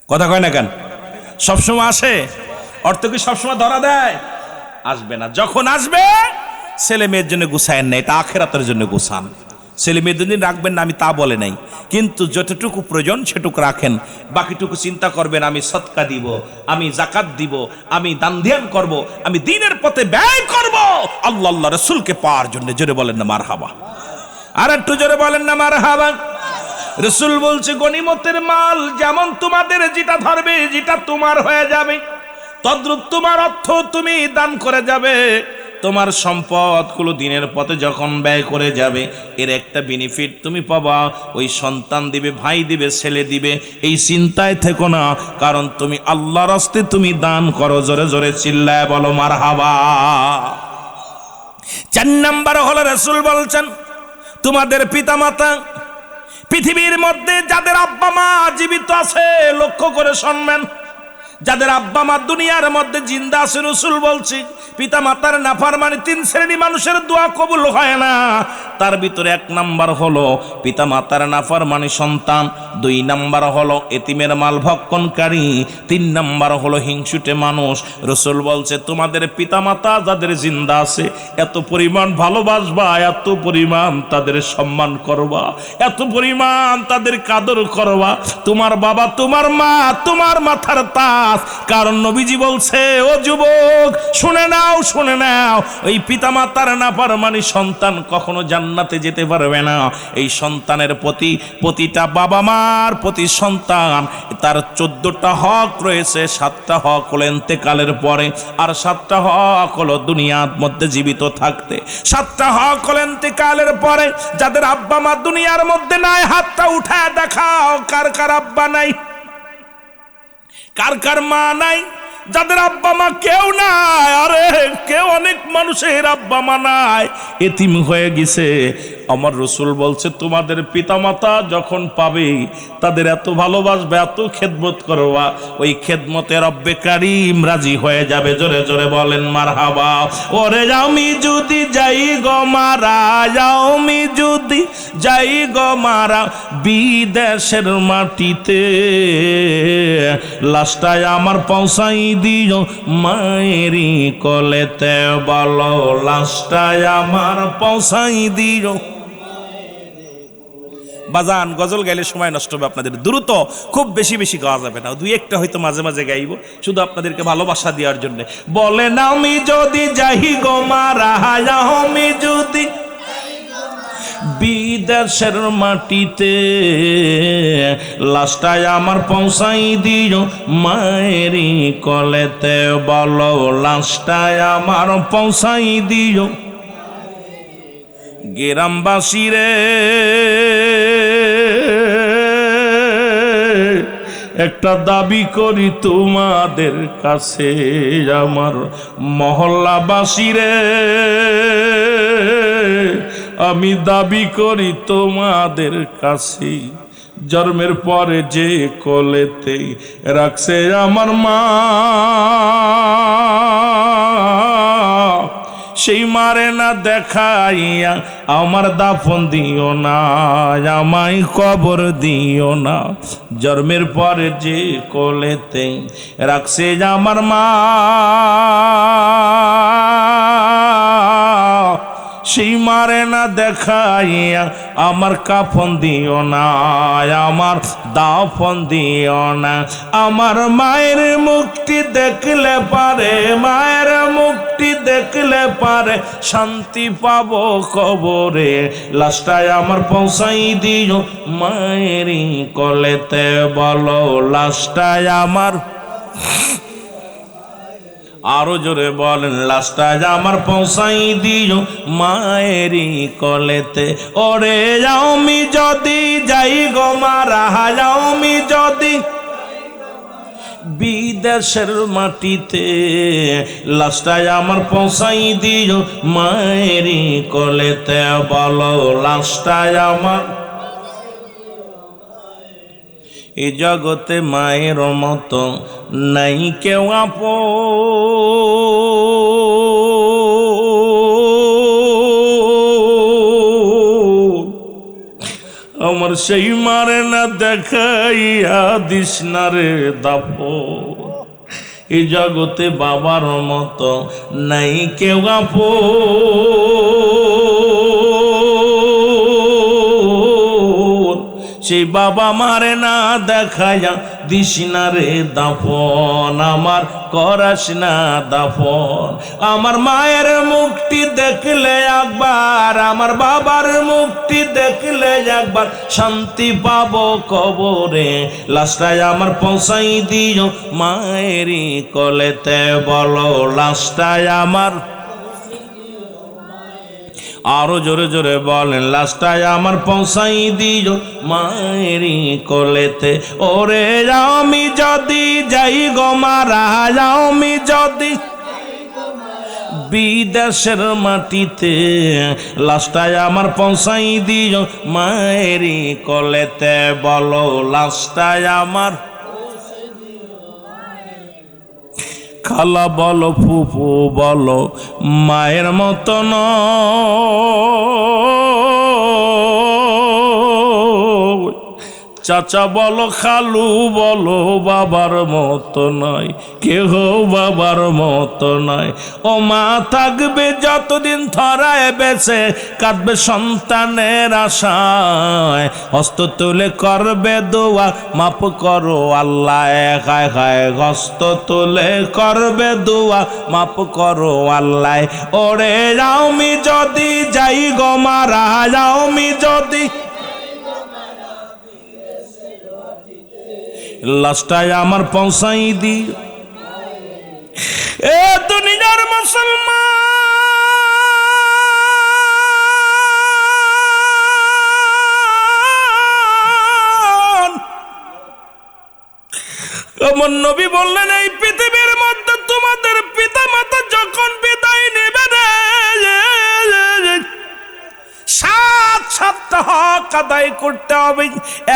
কথা কয় না কেন? সবসময় আসে অর্থ কি সবসময় ধরা দেয়? আসবে না। যখন আসবে ছেলে মেয়ের জন্য গুছায়েন না, এটা আখেরাতের জন্য গুছান। ছেলে মেয়ের জন্য রাখবেন না আমি তা বলে নাই, কিন্তু যতটুকু প্রয়োজন সেটুকু রাখেন, বাকিটুকু চিন্তা করবেন আমি সদকা দিব, আমি যাকাত দিব, আমি দান ধ্যান করব, আমি দ্বীনের পথে ব্যয় করব আল্লাহ আল্লাহ রাসূলকে পাওয়ার জন্য। জোরে বলেন না মারহাবা, আর একটু জোরে বলেন না মারহাবা। রাসূল বলছে গনিমতের মাল যেমন তোমাদের যেটা ধরবে যেটা তোমার হয়ে যাবে, তদ্রূপ তোমার অর্থ তুমি দান করে যাবে। তোমার সম্পদ গুলো দিনের পথে যখন ব্যয় করে যাবে এর একটা বেনিফিট তুমি পাবা, ওই সন্তান দিবে, ভাই দিবে, ছেলে দিবে, এই চিন্তায় থেকো না, কারণ তুমি আল্লাহর রাস্তে তুমি দান করো। জোরে জোরে চিল্লায় বলো মারহাবা। 4 নাম্বার হলো রাসূল বলছেন তোমাদের পিতামাতা, পৃথিবীর মধ্যে যাদের আব্বা মা জীবিত আছে লক্ষ্য করে শুনবেন, যাদের আব্বা মা দুনিয়ার মধ্যে জিন্দা আছে, রাসূল বলছি পিতা মাতার নাফরমানি 3 শ্রেণী মানুষের দোয়া কবুল হয় না। তার ভিতরে 1 নাম্বার হলো পিতা মাতার নাফরমানি সন্তান, 2 নাম্বার হলো এতিমের মাল ভক্ষণকারী, 3 নাম্বার হলো হিংসুটে মানুষ। রাসূল বলছে তোমাদের পিতা মাতা যাদের জিন্দা আছে এত পরিমাণ ভালোবাসবা, এত পরিমাণ তাদের সম্মান করবা, এত পরিমাণ তাদের কাদর করবা, তোমার বাবা তোমার মা তোমার মাথার তাজ। কারণ নবীজি বলছে ও যুবক শুনে নাও, শুনে নাও, ওই পিতামাতার নাফরমানি সন্তান কখনো জান্নাতে যেতে পারবে না। এই সন্তানের প্রতি প্রতিটা বাবা মার প্রতি সন্তান তার 14টা হক রয়েছে। 7টা হক হলো ইন্তেকালের পরে, আর 7টা হক হলো দুনিয়ার মধ্যে জীবিত থাকতে। 7টা হক হলো ইন্তেকালের পরে। যাদের আব্বা মা দুনিয়ার মধ্যে নাই হাতটা উঠায় দেখাও কার কার আব্বা নাই, কার কার মা নাই। যাদের আব্বা মা কেউ নাই, আরে কেউ অনেক মানুষের আব্বা মা নাই, এতিম হয়ে গেছে। আমার রাসূল বলছে তোমাদের পিতামাতা যখন পাবে তাদের এত ভালোবাসবে, এত খেদমত করবা, ওই খেদমতে রব্বে কারীম রাজি হয়ে যাবে। জোরে জোরে বলেন মারহাবা। ওরে আমি যদি যাই গো মারা, আমি যদি যাই গো মারা বিদেশের মাটিতে, লাশটায় আমার পৌঁছাই দিও মায়েরি কোলেতে, বলো লাশটায় আমার পৌঁছাই দিও। বাজান গজল গাইলে সময় নষ্ট হবে আপনাদের, দ্রুত খুব বেশি বেশি গাওয়া যাবে না, 2-1টা হয়তো মাঝে মাঝে গাইব শুধু আপনাদেরকে ভালোবাসা দেওয়ার জন্য। বলেন আমি যদি যাই গো মারা, আমি যদি বিদেশের মাটিতে লাশটায় আমার পৌঁছাই দিও মায়েরই কলেতে, বলো লাশটায় আমার পৌঁছাই দিও। গ্রামবাসী রে একটা দাবি করি তোমাদের কাছে, আমার মহল্লাবাসী রে আমি দাবি করি তোমাদের কাছে, জন্মের পরে যে কোলেতে রাখছে আমার মা, সেই মারে না দেখাইয়া আমার দাফন দিও না, আমায় কবর দিও না। জন্মের পরে যে কোলেতে রাখছে আমার মা, সেই মারে না দেখাইয়া আমার কাফন দিও না, আমার দাফন দিও না। আমার মায়ের মুক্তি দেখলে পারে, মায়ের মুক্তি দেখলে পারে শান্তি পাবো কবরে, লাশটায় আমার পৌঁছাই দিও মায়েরই কলেতে, বলো লাশটায় আমার, আরো জোরে বলেন লাশটায় আমার পৌঁছাই দিও মায়েরই কলেতে। ওরে আমি যদি যাই গো মারা, আমি যদি বিদেশের মাটিতে লাশটায় আমার পৌঁছাই দিও মায়েরই কলেতে, বলো লাশটায় আমার। এই জগতে মায়ের মতো নাই কেউ আপন, আমার সেই মারে না দেখাইয়া দিস না রে দাফন। এই জগতে বাবার মতো নাই কেউ আপন, সেই বাবা মারে না দেখাইয়া দিস না রে দাফন, আমার করাস না দাফন। আমার মায়ের মুক্তি দেখলে একবার, আমার বাবার মুক্তি দেখলে একবার শান্তি পাবো কবরে, লাশটায় আমার পৌঁছাই দিও মায়েরই কলেতে, বলো লাশটায় আমার। আরো জোরে জোরে বলেন লাশটায় আমার পৌঁছাই দিও মায়েরই কোলেতে। ওরে আমি যদি যাই গো মারা, আমি যদি বিদেশের মাটিতে লাশটায় আমার পৌঁছাই দিও মায়েরই কোলেতে, বলো লাশটায় আমার। খালা বলো ফুফু বলো মায়ের মতো নয়, চাচা বলো খালু বলো বাবার মতো নয়, কেহ বাবার মতো নয়। ও মা থাকবে যতদিন ধরায় বেঁচে, কাঁদবে সন্তানের আশায়, হস্ত তুলে করবে দোয়া মাপ করো আল্লাহ, একাই খায় হস্ত তুলে করবে দোয়া মাপ করো আল্লাহ। ওরে আমি যদি যাই গো মারা, আমি যদি লাশটায় আমার পৌঁছাই দি। এ দুনিয়ার মুসলমান, আমার নবী বললেন এই পৃথিবীর মধ্যে তোমাদের পিতা মাতা যখন বিদায় নেবে রে, 7 হক আদায় করতে হবে।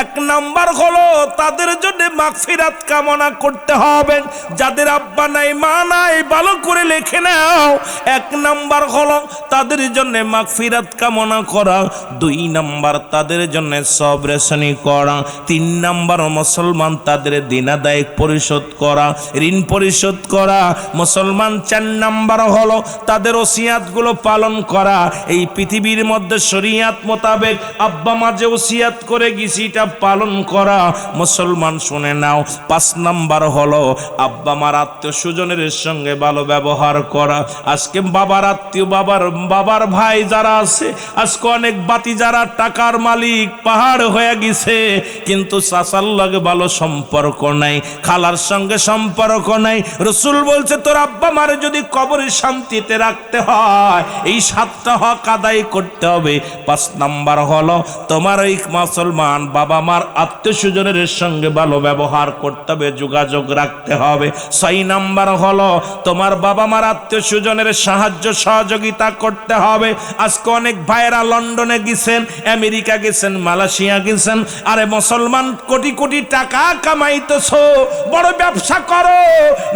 1 নাম্বার হলো তাদের জন্য মাগফিরাত কামনা করতে হবে, যাদের আব্বা নাই মা নাই ভালো করে লিখে নাও। 1 নাম্বার হলো তাদের জন্য মাগফিরাত কামনা করা, 2 নাম্বার তাদের জন্য সবরেশনি করা, 3 নাম্বার মুসলমান তাদের দিন আদায় পরিশোধ করা, ঋণ পরিশোধ করা। মুসলমান 4 নাম্বার হলো তাদের ওসিয়াতগুলো পালন করা। এই পৃথিবীর মধ্যে শরীয়ত মোতাবেক আব্বা মা যে ওসিয়াত করে গেছি এটা পালন করা। মুসলমান শুনে নাও, 5 নাম্বার হলো আব্বা মার আত্মীয় স্বজনের সঙ্গে ভালো ব্যবহার করা। আজকে বাবার আত্মীয়, বাবার ভাই যারা আছে, আজকে অনেক বাতি যারা টাকার মালিক পাহাড় হয়ে গেছে, কিন্তু চাচার লগে ভালো সম্পর্ক নাই, খালার সঙ্গে সম্পর্ক নাই। রাসূল বলছে তোর আব্বা মারে যদি কবরে শান্তিতে রাখতে হয় এই 7টা হক আদায় করতে হবে। 5 নাম্বার হলো তোমার এই মুসলমান বাবা মার আত্মীয় স্বজনের সঙ্গে ভালো ব্যবহার করতে হবে, যোগাযোগ রাখতে হবে। 6 নাম্বার হলো তোমার বাবা মার আত্মীয় স্বজনের সাহায্য সহযোগিতা করতে হবে। আজকে অনেক ভাইরা লন্ডনে গেছেন, আমেরিকা গেছেন, মালয়েশিয়া গেছেন। আরে মুসলমান কোটি কোটি টাকা কামাইতেছো, বড় ব্যবসা করো,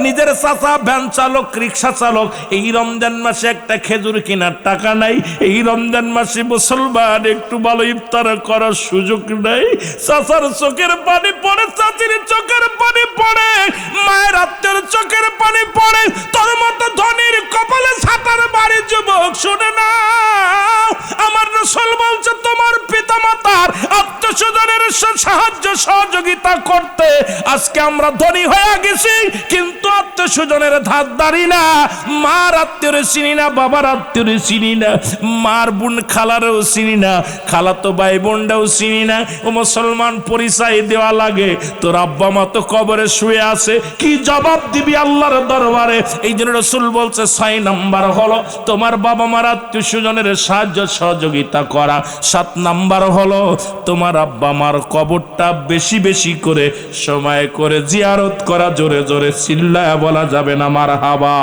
নিজের চাচা ভ্যান চালক, রিক্সা চালক, এই রমজান মাসে একটা খেজুর কেনার টাকা নাই, এই রমজান মাসে মুসলমান একটু ভালো ইফতার করার সুযোগ নাই। চাচার চোখের পানি পড়ে, চাচির চোখের পানি পড়ে, মায়ের আত্মের চোখের পানি পড়ে, তোর মতো ধনীর কপালে ছাতার বাড়ি। যুবক শুনে না, আমার রাসূল বলছে তোমার পিতা মাতার আত্মীয় স্বজনের সাহায্য সহযোগিতা করতে। আজকে আমরা ধনী হয়ে গেছি কিন্তু আত্মীয় স্বজনের ধার ধারি না, মার আত্মীয় চিনি না, বাবার আত্মীয় চিনি না, মার বোন খালারও চিনি না, খালাতো ভাই বোনটাও চিনি না। ও মুসলমান, পরিচয় দেওয়া লাগে। তোর আব্বা মা তো কবরে শুয়ে আছে, কি জবাব দিবি আল্লাহর দরবারে? এই জন্য রাসূল বলছে 6 নাম্বার হলো তোমার বাবা মার আত্মীয় স্বজনের সাহায্য সহযোগিতা করা। 7 নাম্বার হলো তোমার আব্বা মার কবরটা বেশি বেশি করে সময় করে জিয়ারত করা। জোরে জোরে চিল্লায়া বলা যাবে না মারহাবা।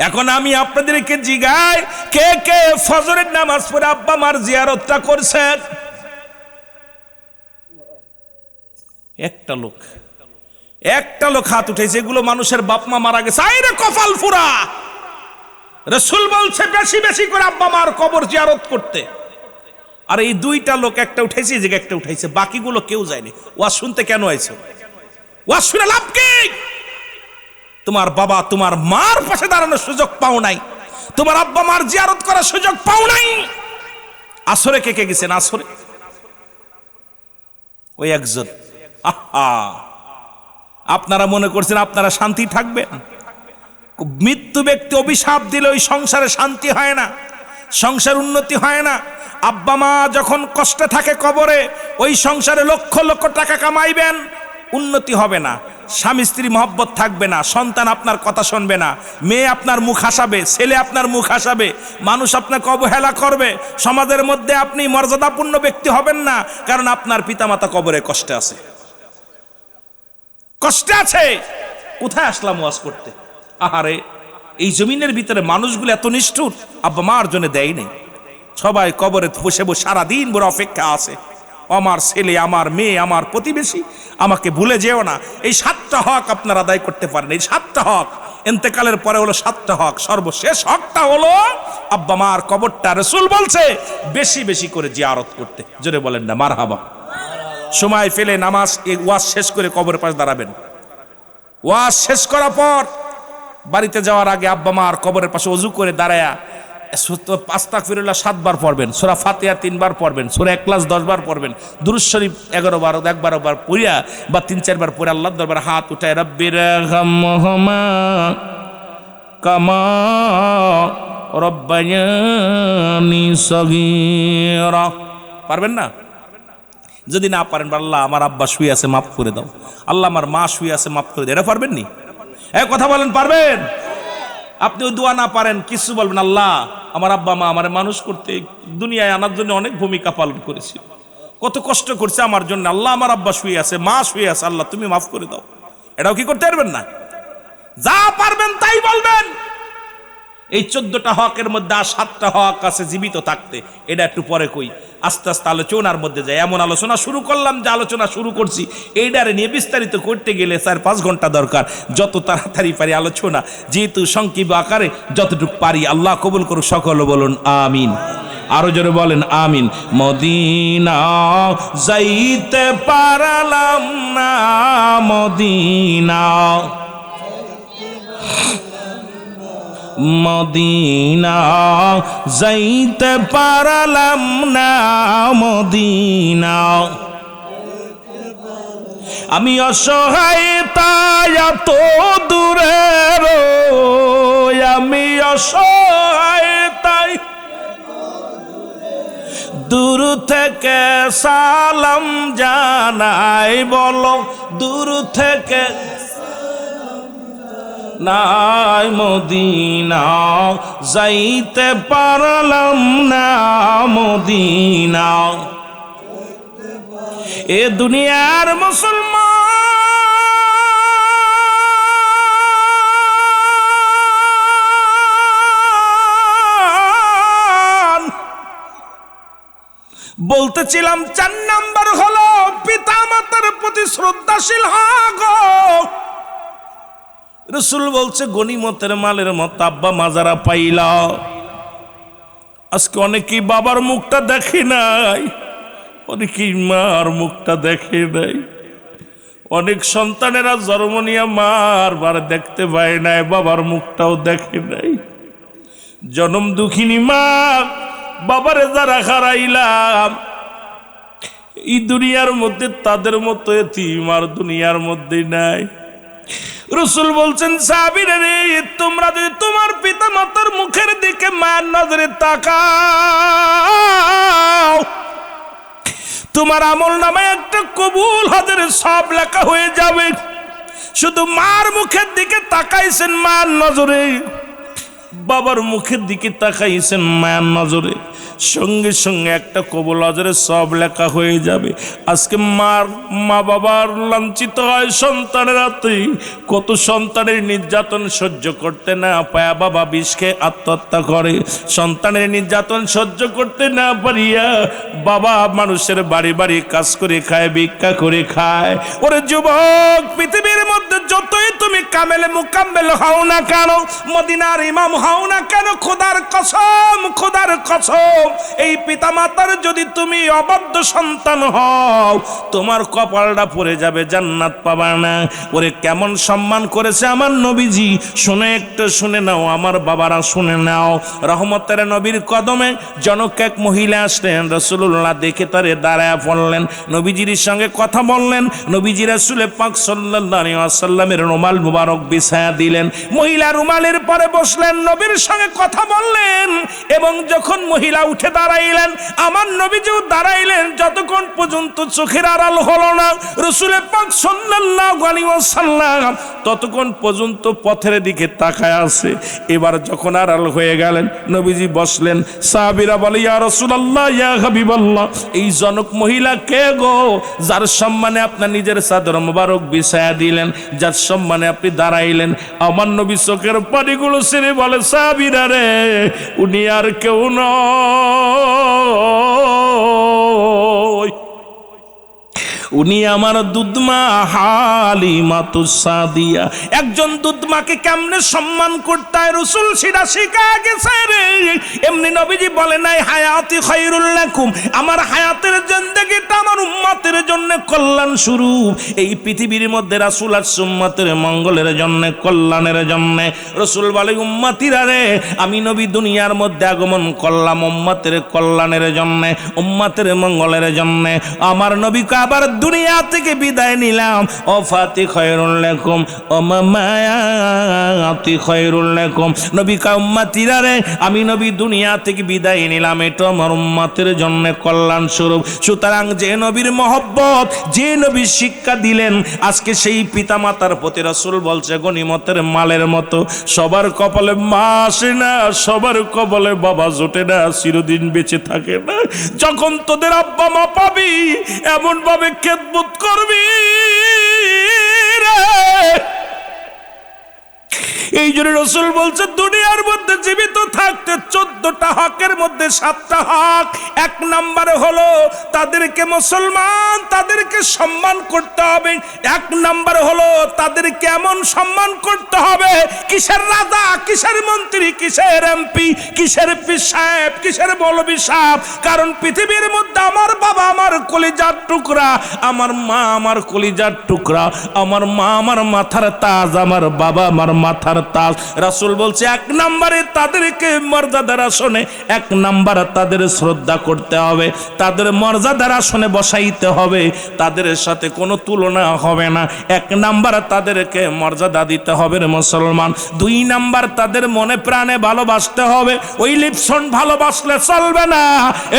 এখন আমি আপনাদেরকে জিগাই, কে কে ফজরের নামাজ পড়ে আব্বা মার জিয়ারতটা করছেন? একটা লোক হাত উঠেছে। এগুলো মানুষের বাপ মা মারা গেছে, আইরে কপাল ফুরা। রাসূল বলছে বেশি বেশি করে আব্বা মার কবর জিয়ারত করতে। আর এই 2টা লোক, একটা উঠাইছে, এই জায়গায় একটা উঠাইছে, বাকিগুলো কেউ যায়নি। ওয়াজ শুনতে কেন আইছো? ওয়াজ শুনে লাভ কি? তোমার বাবা তোমার মার পাশে দাঁড়ানোর সুযোগ পাও নাই, তোমার আব্বা মার জিয়ারত করার সুযোগ পাও নাই। আসরে কে কে গেছেন? আসরে ওই একজন। আহা, আপনারা মনে করছেন আপনারা শান্তি থাকবেন? মৃত্যু ব্যক্তি অভিশাপ দিলে ওই সংসারে শান্তি হয় না, সংসার উন্নতি হয় না। আব্বা মা যখন কষ্টে থাকে কবরে, ওই সংসারে লক্ষ লক্ষ টাকা কামাইবেন, উন্নতি হবে না, স্বামী স্ত্রী মহব্বত থাকবে না, সন্তান আপনার কথা শুনবে না, মেয়ে আপনার মুখ হাসাবে, ছেলে আপনার মুখ হাসাবে, মানুষ আপনাকে অবহেলা করবে, সমাজের মধ্যে আপনি মর্যাদাপূর্ণ ব্যক্তি হবেন না, কারণ আপনার পিতামাতা কবরে কষ্টে আছে, কষ্টে আছে। কোথায় আসলাম ওয়াজ করতে? আহারে, এই জমিনের ভিতরে মানুষগুলো এত নিষ্ঠুর, আব্বা মার জন্য দেয় নেই, সবাই কবরে বসে বসে সারাদিন বড় অপেক্ষা আছে, আমার ছেলে, আমার মেয়ে, আমার প্রতিবেশী, আমাকে ভুলে যেও না। এই 7টা হক আপনারা আদায় করতে পারেন। এই 7টা হক, ইন্তেকালের পরে হলো 7টা হক, সর্বশেষ হকটা হলো আব্বা মার কবরটা রাসূল বলছে বেশি বেশি করে জিয়ারত করতে। জোরে বলেন না মারহাবা। সময় ফেলে নামাজ, ওয়াজ শেষ করে কবরের পাশে দাঁড়াবেন। ওয়াজ শেষ করার পর বাড়িতে যাওয়ার আগে আব্বা মার কবরের পাশে ওযু করে দাঁড়ায়া আস্তাগফিরুল্লাহ 7 বার পড়বেন, সূরা ফাতিহা 3 বার পড়বেন, সূরা ইখলাস 10 বার পড়বেন, দুরূদ শরীফ 11 বার 11 বার পড়িয়া বা 3-4 বার পড়ে আল্লাহর দরবারে হাত উঠায় রব্বিরহামহুমা কামা রব্বায়ানি সগীরা। পারবেন না? যদি না পারেন, আল্লাহ আমার আব্বা শুয়ে আছে মাফ করে দাও, আল্লাহ আমার মা শুয়ে আছে মাফ করে দাও। এটা পারবেন নি? কথা বলেন, পারবেন? আপনি ওই দোয়া না পারেন, কিছু বলবেন, আল্লাহ আমার আব্বা মা আমার মানুষ করতে, দুনিয়ায় আনার জন্য অনেক ভূমিকা পালন করেছি, কত কষ্ট করছে আমার জন্য, আল্লাহ আমার আব্বা শুয়ে আছে, মা শুয়ে আছে, আল্লাহ তুমি মাফ করে দাও। এটাও কি করতে পারবেন না? যা পারবেন তাই বলবেন। এই 14টা হকের মধ্যে আর 7টা হক আছে জীবিত থাকতে, এটা একটু পরে কই, আস্তে আস্তে আলোচনার মধ্যে যায়। এমন আলোচনা শুরু করলাম যে আলোচনা শুরু করছি এইটারে নিয়ে বিস্তারিত করতে গেলে 4-5 ঘন্টা দরকার। যত তাড়াতাড়ি পারি আলোচনা, যেহেতু সংক্ষিপ্ত আকারে যতটুকু পারি, আল্লাহ কবুল করুক। সকলে বলুন আমিন। আরো জোরে বলেন আমিন। মদিনা যাইতে পারলাম না, মদিনা মদিনা যাইতে পারলাম না মদিনা আমি অসহায় তাই এত দূরে রই আমি অসহায় তাই দূর থেকে সালাম জানাই বলো দূর থেকে নাই মদিনা যাইতে পারলাম না মদিনা এ দুনিয়ার মুসলমান বলতেছিলাম 4 নাম্বার হলো পিতা মাতার প্রতি শ্রদ্ধাশীল গো রাসূল বলছে গনিমতের মালের মত আব্বা মাজারা পাইলা আজকে অনেকেই বাবার মুখটা দেখে নাই অনেকেই মার মুখটা দেখে নাই অনেক সন্তানেরা জন্ম নিয়ে মার বার দেখতে পায় নাই বাবার মুখটাও দেখে নাই জনম দুঃখিনী মা বাবারে যারা হারাইলাম এই দুনিয়ার মধ্যে তাদের মতো এতিম আর দুনিয়ার মধ্যে নাই রাসূল বলছেন সাহাবীরা রে তোমরা যদি তোমার পিতা মাতার মুখের দিকে মায়ের নজরে তাকাও তোমার আমল নামে একটা কবুল হজের সব লেখা হয়ে যাবে শুধু মার মুখের দিকে তাকাইছেন মায়ের নজরে বাবার মুখের দিকে তাকাইছেন মায়ের নজরে সঙ্গে সঙ্গে একটা কবুল হজের সব লেখা হয়ে যাবে আজকে মা বাবার লাঞ্ছিত হয় সন্তানের হাতে কত সন্তানের নির্যাতন সহ্য করতে না পায় বাবা বিষ খেয়ে আত্মহত্যা করে সন্তানের নির্যাতন সহ্য করতে না পারিয়া বাবা মানুষের বাড়ি বাড়ি কাজ করে খায় ভিক্ষা করে খায় ওরে যুবক পৃথিবীর মধ্যে যতই তুমি কামেলে মুকাম্মেল হও না কেন মদিনার ইমাম হও না কেন খোদার কসম এই পিতামাতার যদি তুমি অবাধ্য সন্তান হও তোমার কপালটা পড়ে যাবে জান্নাত পাবা না ওরে কেমন সম্মান করেছে আমার নবীজি শুনে একটু শুনে নাও আমার বাবারা শুনে নাও রহমতের নবীর কদমে জনক এক মহিলা আসলেন রাসূলুল্লাহ দেখে তারে দাঁড়ায় পড়লেন নবীজির সঙ্গে কথা বললেন নবীজি রাসূল পাক সাল্লাল্লাহু আলাইহি ওয়াসাল্লামের রুমাল মুবারক বিছায়া দিলেন মহিলা রুমালের পরে বসলেন নবীর সঙ্গে কথা বললেন এবং যখন মহিলা উঠে দাঁড়াইলেন আমার নবীজিও দাঁড়াইলেন যতক্ষণ পর্যন্ত চোখের আড়াল হলো না রাসূল পাক সাল্লাল্লাহু আলাইহি ওয়াসাল্লাম ততক্ষণ পর্যন্ত পথের দিকে তাকায় আছে এবার যখন আড়াল হয়ে গেলেন নবীজি বসলেন সাহাবীরা বলে ইয়া রাসূলুল্লাহ ইয়া হাবিবাল্লাহ এই জনক মহিলা কে গো যার সম্মানে আপনার নিজের চাদর মোবারক বিছায়া দিলেন যার সম্মানে আপনি দাঁড়াইলেন আমার নবী চোখের পানিগুলো ছেড়ে বলে সাহাবীরা রে উনি আর কেউ নয় উনি আমার দুধমা হালিমাতুস সাদিয়া একজন দুধমাকে কেমনে সম্মান করতে হয় রাসূল সেটা শিখায়া গেছে রে এমনি নবীজি বলে নাই হায়াতি খায়রুল লাকুম আমার হায়াতের জিন্দেগিটা আমার উম্মতের জন্য কল্যাণ স্বরূপ এই পৃথিবীর মধ্যে রাসূল আর উম্মতের মঙ্গলের জন্য কল্যাণের জন্য রাসূল বলে উম্মতিরা রে আমি নবী দুনিয়ার মধ্যে আগমন করলাম উম্মতের কল্যাণের জন্য উম্মতের মঙ্গলের জন্য আমার নবীকে আবার দুনিয়া থেকে বিদায় নিলাম ও ফাতি খায়রুল লাকুম ও মায়াতি খায়রুল লাকুম নবী কা উম্মতিরা রে আমি নবী দুনিয়া থেকে বিদায় নিলাম এটা আমার উম্মতের জন্য কল্যাণ স্বরূপ সুতরাং যে নবীর মহব্বত যে নবী শিক্ষা দিলেন আজকে সেই পিতামাতার প্রতি রাসূল বলছে গনিমতের মালের মতো সবার কপালে মা আসে না সবার কপালে বাবা জোটে না চিরদিন বেঁচে থাকে না যখন তোদের আব্বা মা পাবি এমন ভাবে খেদমত করবি রে এই জন্য রাসূল বলছে দুনিয়ার মধ্যে জীবিত থাকতে 14টা হকের মধ্যে 7টা হক এক নম্বরে হলো তাদেরকে মুসলমান তাদেরকে সম্মান করতে হবে এক নম্বরে হলো তাদেরকে এমন সম্মান করতে হবে কিসের রাজা কিসের মন্ত্রী কিসের এমপি কিসের পীর সাহেব কিসের মৌলভী সাহেব কারণ পৃথিবীর মধ্যে আমার বাবা আমার কলিজার টুকরা আমার মা আমার কলিজার টুকরা আমার মা আমার মাথার তাজ আমার বাবা আমার মাথার তাজ। রাসূল বলছে 1 নম্বরে তাদেরকে মর্যাদার আসনে 1 নম্বর তাদের শ্রদ্ধা করতে হবে, তাদের মর্যাদার আসনে বসাইতে হবে, তাদের সাথে কোনো তুলনা হবে না। 1 নম্বর তাদেরকে মর্যাদা দিতে হবে রে মুসলমান। 2 নম্বর তাদের মনে প্রাণে ভালোবাসতে হবে। ওই লিপসন ভালোবাসলে চলবে না।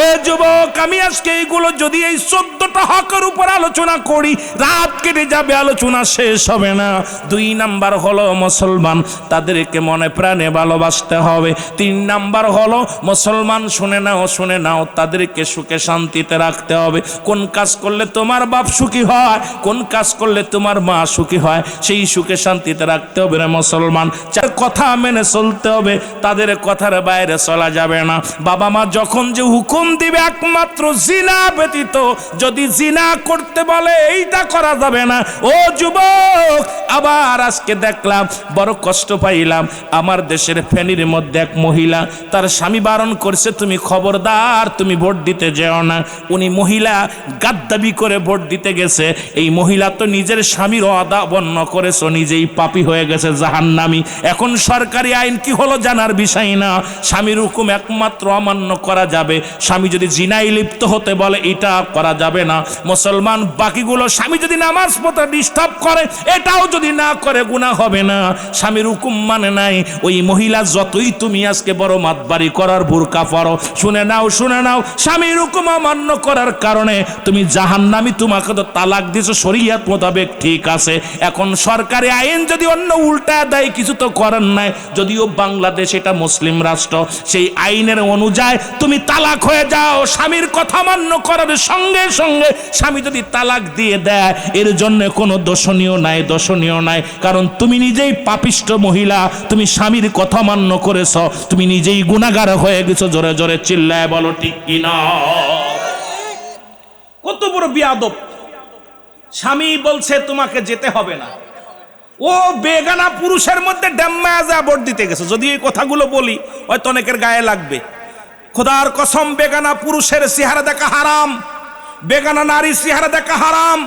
এ যুবক, আমি আজকে এইগুলো যদি এই 14টা হকের উপর আলোচনা করি, রাত কেটে যাবে, আলোচনা শেষ হবে না। 2 নাম্বার হলো মুসলমান, তাদেরকে মনে প্রাণে ভালোবাসতে হবে। 3 নাম্বার হলো মুসলমান, শুনে নাও, তাদেরকে সুখে শান্তিতে রাখতে হবে। কোন কাজ করলে তোমার বাপ সুখী হয়, কোন কাজ করলে তোমার মা সুখী হয়, সেই সুখে শান্তিতে রাখতে হবে রে মুসলমান। 4 কথা মেনে চলতে হবে, তাদের কথার বাইরে চলা যাবে না। বাবা মা যখন যে হুকুম দিবে একমাত্র জিনা ব্যতীত, যদি জিনা করতে বলে এইটা করা যাবে না। ও যুবক, আবার আজকে দেখলাম, বড় কষ্ট পাইলাম, আমার দেশের ফেনীর মধ্যে এক মহিলা, তার স্বামী বারণ করছে, তুমি খবরদার তুমি ভোট দিতে যেও না। উনি মহিলা গাদ্দাবি করে ভোট দিতে গেছে। এই মহিলা তো নিজের স্বামীর অদাবন্য করেছে, নিজেই পাপী হয়ে গেছে, জাহান্নামী। এখন সরকারি আইন কি হলো জানার বিষয় না, স্বামীর হুকুম একমাত্র অমান্য করা যাবে। স্বামী যদি জিনায় লিপ্ত হতে বলে এটা করা যাবে না। মুসলমান, বাকিগুলো স্বামী যদি নামাজ পড়তে ডিস্টার্ব করে, এটাও যদি না করে গুনাহ হবে না। স্বামীর হুকুম মানে নাই। ওই মহিলা যতই তুমি আজকে বড় মাতবাড়ি করার বুরকা পরো, শুনে নাও, স্বামীর হুকুম অমান্য করার কারণে তুমি জাহান্নামী। তোমাকে তো তালাক দিয়েছো শরীয়ত মোতাবেক, ঠিক আছে। এখন সরকারি আইন যদি অন্য উল্টা দেয়, কিছু তো করার নাই। যদিও বাংলাদেশ এটা মুসলিম রাষ্ট্র, সেই আইনের অনুযায়ী তুমি তালাক হয়ে যাও। স্বামীর কথা মান্য করার সঙ্গে সঙ্গে স্বামী যদি তালাক দিয়ে দেয়, এর জন্য কোনো দোষণীয় নাই, কারণ তুমি নিজেই পাপিষ্ঠ মহিলা, তুমি স্বামীর কথা মান্য করেছ, তুমি নিজেই গুনাহগার হয়ে গেছো। জোরে জোরে চিল্লায় বলো ঠিক কিনা। কত বড় বিয়াদব! স্বামী বলছে তোমাকে যেতে হবে না, ও বেগানা পুরুষের মধ্যে ড্যাম্মা যা ভোট দিতে গেছে। যদি এই কথাগুলো বলি হয়তো অনেকের গায়ে লাগবে। খোদার কসম, বেগানা পুরুষের চেহারা দেখা হারাম, বেগানা নারীর চেহারা দেখা হারাম।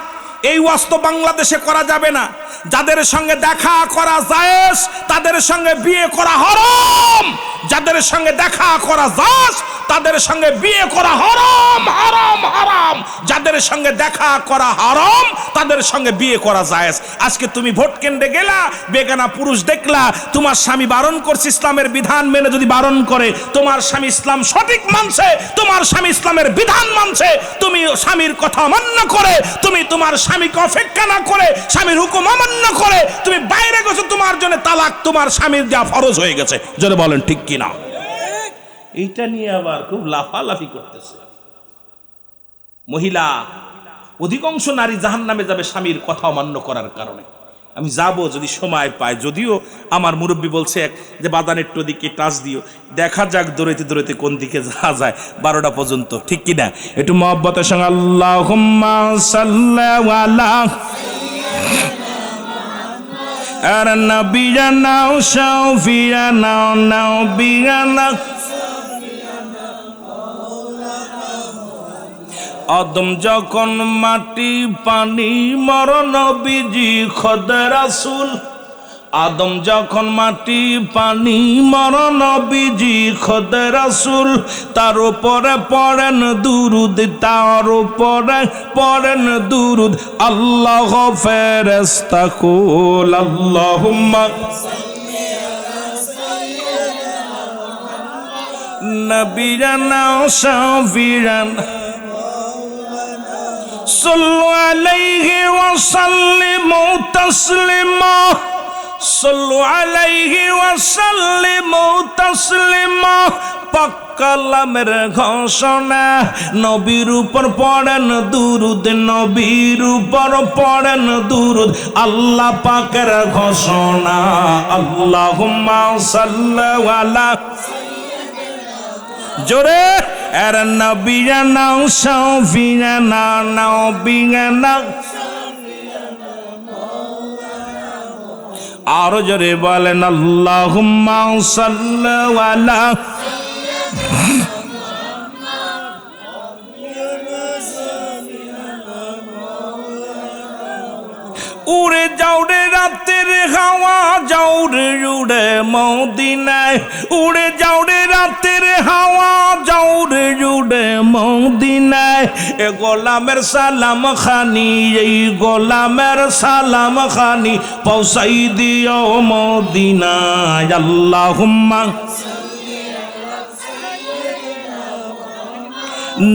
এই ওয়াস্ত বাংলাদেশে করা যাবে না। যাদের সঙ্গে দেখা করা জায়েজ, তাদের সঙ্গে বিয়ে করা হারাম। যাদের সঙ্গে দেখা করা জায়েজ, তাদের সঙ্গে বিয়ে করা হারাম, হারাম, হারাম। যাদের সঙ্গে দেখা করা হারাম, তাদের সঙ্গে বিয়ে করা জায়েজ। আজকে তুমি ভোট কেন্দ্রে গেলা, বেগানা পুরুষ দেখলা, তোমার স্বামী বারণ করছে, ইসলামের বিধান মেনে যদি বারণ করে, তোমার স্বামী ইসলাম সঠিক মানছে, তোমার স্বামী ইসলামের বিধান মানছে, তুমি স্বামীর কথা অমান্য করে, তুমি তোমার স্বামীকে অপেক্ষা না করে, স্বামীর হুকুম অমান্য করে তুমি বাইরে গেছো, তোমার জন্য তালাক তোমার স্বামীর যা ফরজ হয়ে গেছে। যদি বলেন ঠিক কিনা। এইটা নিয়ে আবার খুব লাফালাফি করতেছে মহিলা। অধিকাংশ নারী জাহান্নামে যাবে স্বামীর কথা অমান্য করার কারণে। আমি যাব যদি সময় পাই, যদিও আমার মুরব্বী বলছে যে বাদান একটু দিকে টাচ দিও, দেখা যাক দৌড়াইতে কোন দিকে যাওয়া যায় 12টা পর্যন্ত, ঠিক কিনা। একটু মহব্বতের সঙ্গে আল্লাহুম্মা সাল্লি আলা আর নবিয়ানা শাফিয়ানা নবিয়ানা। আদম যখন মাটি পানি মরণ নবীজি খোদা রাসূল। আদম যখন মাটি পানি মরণ নবীজি খোদা রাসূল। তার উপরে পড়েন দুরুদ, তার উপরে পড়েন দুরুদ। আল্লাহ ফেরেশতা কুল আল্লাহুম্মা নবিয়ানা শাফিয়ানা صلوا عليه وسلموا تسليما صلوا عليه وسلموا تسليما পাক কালামের ঘোষণা নবীর উপর পড়েন দুরুদ, নবীর উপর পড়েন দুরুদ। আল্লাহ পাকের ঘোষণা আল্লাহুম্মা সাল্লি আলা জোরে আর নবিয়ানা শাফিয়ানা নবিয়ানা। আর জোরে বলেন আল্লাহুম্মা সাল্লি আলা। উড়ে যাও রে রাতের হাওয়া, যাও রে উড়ে মদিনায়, উড়ে যাও রে রাতের হাওয়া, যাও রে উড়ে মদিনায়। এ গোলামের সালাম খানি, এই গোলামের সালাম খানি পৌঁছাই দিও মদিনায়। আল্লাহুম্মা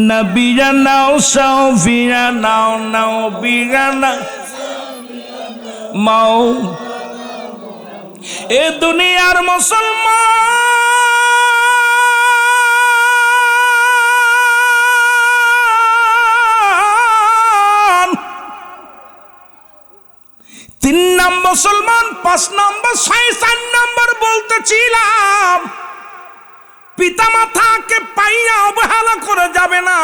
নবিয়ানা সাফিয়ানা নবিয়ানা মাও। এ দুনিয়ার মুসলমান, 3 নম্বর মুসলমান, 5 নম্বর 4 নম্বর বলতেছিলাম, পিতা মাতাকে পাইয়া অবহেলা করে যাবে না,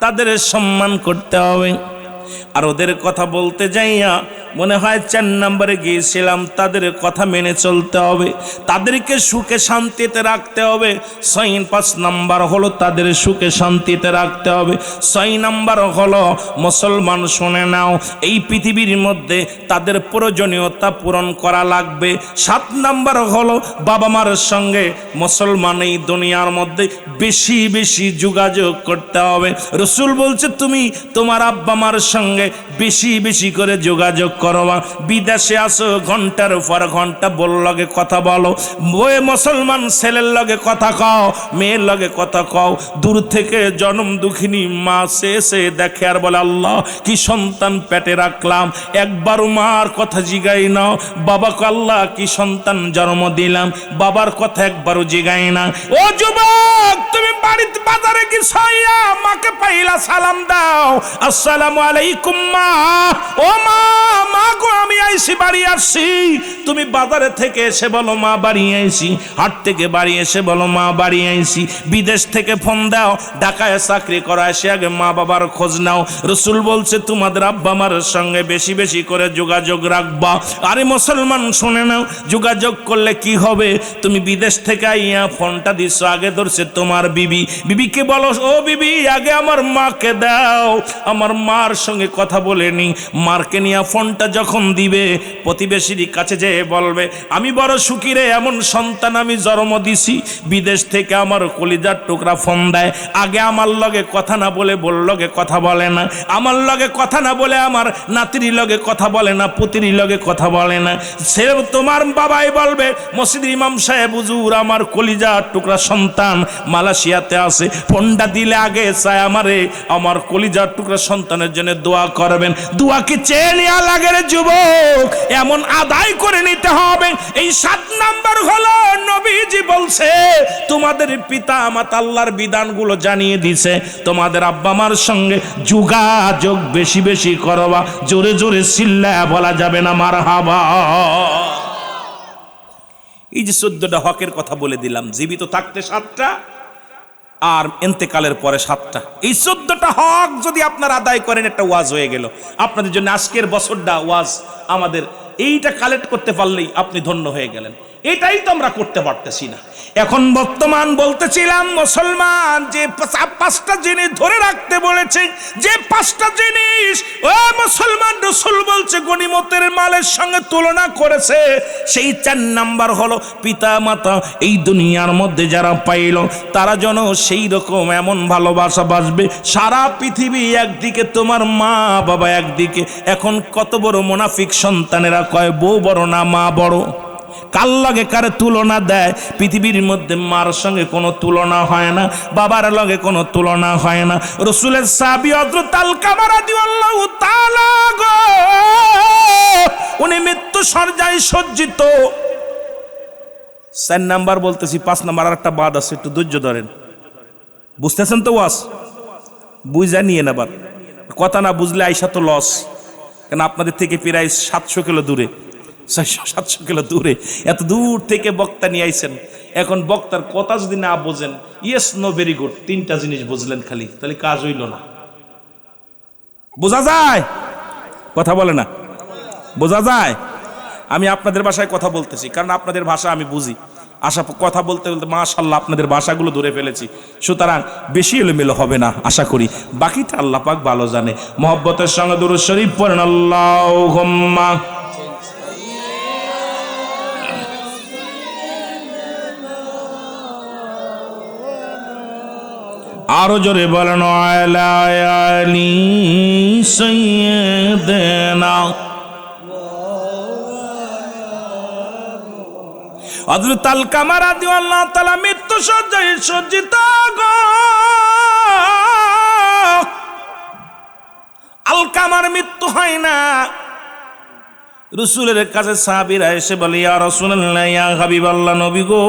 তাদের সম্মান করতে হবে। আর ওদের কথা বলতে যাইয়া মনে হয় 4 নম্বরে গিয়েছিলাম, তাদের কথা মেনে চলতে হবে, তাদেরকে সুখে শান্তিতে রাখতে হবে। 5 নম্বর হলো তাদের সুখে শান্তিতে রাখতে হবে। 6 নম্বর হলো মুসলমান শুনে নাও, এই পৃথিবীর মধ্যে তাদের প্রয়োজনীয়তা পূরণ করা লাগবে। 7 নম্বর হলো বাবা মার সঙ্গে মুসলমান এই দুনিয়ার মধ্যে বেশি বেশি যোগাযোগ করতে হবে। রসুল বলছে তুমি তোমার আব্বা মার সঙ্গে বেশি বেশি করে যোগাযোগ করবা। বিদেশে আসো, ঘন্টার পর ঘন্টা বল লগে কথা বলো, ওই মুসলমান ছেলের লগে কথা কও, মেয়ের লগে কথা কও। দূর থেকে জন্ম দুঃখিনী মা সে দেখে আর বলে আল্লাহ কি সন্তান পেটে রাখলাম, একবারও মার কথা জিগাই না। বাবাকে আল্লাহ কি সন্তান জন্ম দিলাম, বাবার কথা একবারও জিগাই না। ও যুবক, তুমি বাড়িতে বাজারে কি ছাইয়া মাকে পাইলা সালাম দাও, আসসালামু আলাইকুম মা, ও মা, মা গো আমি আইছি, বাড়ি আসছি। তুমি বাজারে থেকে এসে বলো মা বাড়ি আইছি, হাট থেকে বাড়ি এসে বলো মা বাড়ি আইছি। বিদেশ থেকে ফোন দাও, ঢাকায় চাকরি করা এসে আগে মা বাবার খোঁজ নাও। রসুল বলছে তোমাদের আব্বা মার সঙ্গে বেশি বেশি করে যোগাযোগ রাখবা। আরে মুসলমান শুনে নাও, যোগাযোগ করলে কি হবে? তুমি বিদেশ থেকে আইয়া ফোনটা দিচ্ছ, আগে ধরছে তোমার বিবি, বিবিকে বলো ও বিবি আগে আমার মাকে দাও, আমার মার সঙ্গে কথা বলে নি। মারকে নিয়ে ফোনটা যখন দিবে, প্রতিবেশীর কাছে যেয়ে বলবে আমি বড় সুখী রে, এমন সন্তান আমি জন্ম দিছি। বিদেশ থেকে আমার কলিজার টুকরা ফোন দেয়, আগে আমার লগে কথা না বলে বল লগে কথা বলে না, আমার লগে কথা না বলে আমার নাতির লগে কথা বলে না, পুতির লগে কথা বলে না। সে তোমার বাবাই বলবে মসজিদ ইমাম সাহেব হুজুর আমার কলিজার টুকরা সন্তান মালয়েশিয়াতে আছে, ফোনটা দিলে আগে চায় আমারে আমার কলিজার টুকরা সন্তানের জন্য দোয়া করবেন। দোয়া কি চেয়ে নেওয়া লাগে রে যুবক, এমন আদায় করে নিতে হবে। এই 7 নাম্বার হলো নবীজি বলছে তোমাদের পিতা মাতা আল্লাহর বিধানগুলো জানিয়ে দিছে, তোমাদের আব্বা মার সঙ্গে যোগাযোগ বেশি বেশি করবা। জোরে জোরে চিল্লায়া বলা যাবে না মারহাবা। এই যে 14টা হকের কথা বলে দিলাম, জীবিত থাকতে 7টা আর এন্তেকালের পরে 7টা। এই 14টা হক যদি আপনারা আদায় করেন, একটা ওয়াজ হয়ে গেল আপনাদের জন্য। আজকের বছরটা ওয়াজ আমাদের এইটা কালেক্ট করতে পারলেই আপনি ধন্য হয়ে গেলেন। এটাই তো আমরা করতে পারতেছি না। এখন বর্তমান বলতেছিলাম মুসলমান যে 5টা জিনিস ধরে রাখতে বলেছে, যে 5টা জিনিস ও মুসলমান রসুল বলছে গনিমতের মালের সঙ্গে তুলনা করেছে, সেই 4 নাম্বার হলো পিতা মাতা এই দুনিয়ার মধ্যে যারা পাইল তারা যেন সেই রকম এমন ভালোবাসা বাসবে। সারা পৃথিবী একদিকে, তোমার মা বাবা একদিকে। এখন কত বড় মুনাফিক সন্তানেরা কয় বউ বড় না মা বড়, কার লগে কারে তুলনা দেয়। পৃথিবীর মধ্যে মার সঙ্গে কোনো তুলনা হয় না, বাবার লগে কোনো তুলনা হয় না। রসুলের সাহাবী হযরত আলকামা রাদিয়াল্লাহু তাআলা গো, উনি মৃত্যু শয্যায় সজ্জিত। 4 নাম্বার বলতেছি, 5 নাম্বার আর একটা বাদ আছে, একটু ধৈর্য ধরেন। বুঝতেছেন তো ওয়াজ? বুঝা নিয়ে নেবার কথা, না বুঝলে আইসা তো লস। কেন আপনাদের থেকে প্রায় 700 কিলো দূরে, 600-700 কিলো দূরে, এত দূর থেকে বক্তা নিয়ে আইছেন। এখন বক্তার কথা যদি না বোঝেন, ইয়েস নো ভেরি গুড 3টা জিনিস বুঝলেন খালি, তাহলে কাজ হইল না। বোঝা যায়? কথা বলে না, বোঝা যায়? আমি আপনাদের ভাষায় কথা বলতেছি, কারণ আপনাদের ভাষা আমি বুঝি। আশা কথা বলতে বলতে মাশাআল্লাহ আপনাদের ভাষাগুলো ধরে ফেলেছি, সুতরাং বেশি এলোমেলো হবে না আশা করি। বাকিটা আল্লাহ পাক ভালো জানে। মহব্বতের সঙ্গে দুরূদ শরীফ পড়েন, আল্লাহুম্মা আরো জোরে বলেন আলা আলি সাইয়্যিদিনা। হযরত আলকামা রাদিয়াল্লাহু তাআলা মৃত্যু শয্যায় সজ্জিত গো। আলকামার মৃত্যু হয় না। রাসূলের কাছে সাহাবীরা এসে বলে, ইয়া রাসূলুল্লাহ, ইয়া হাবিবাল্লাহ, নবী গো,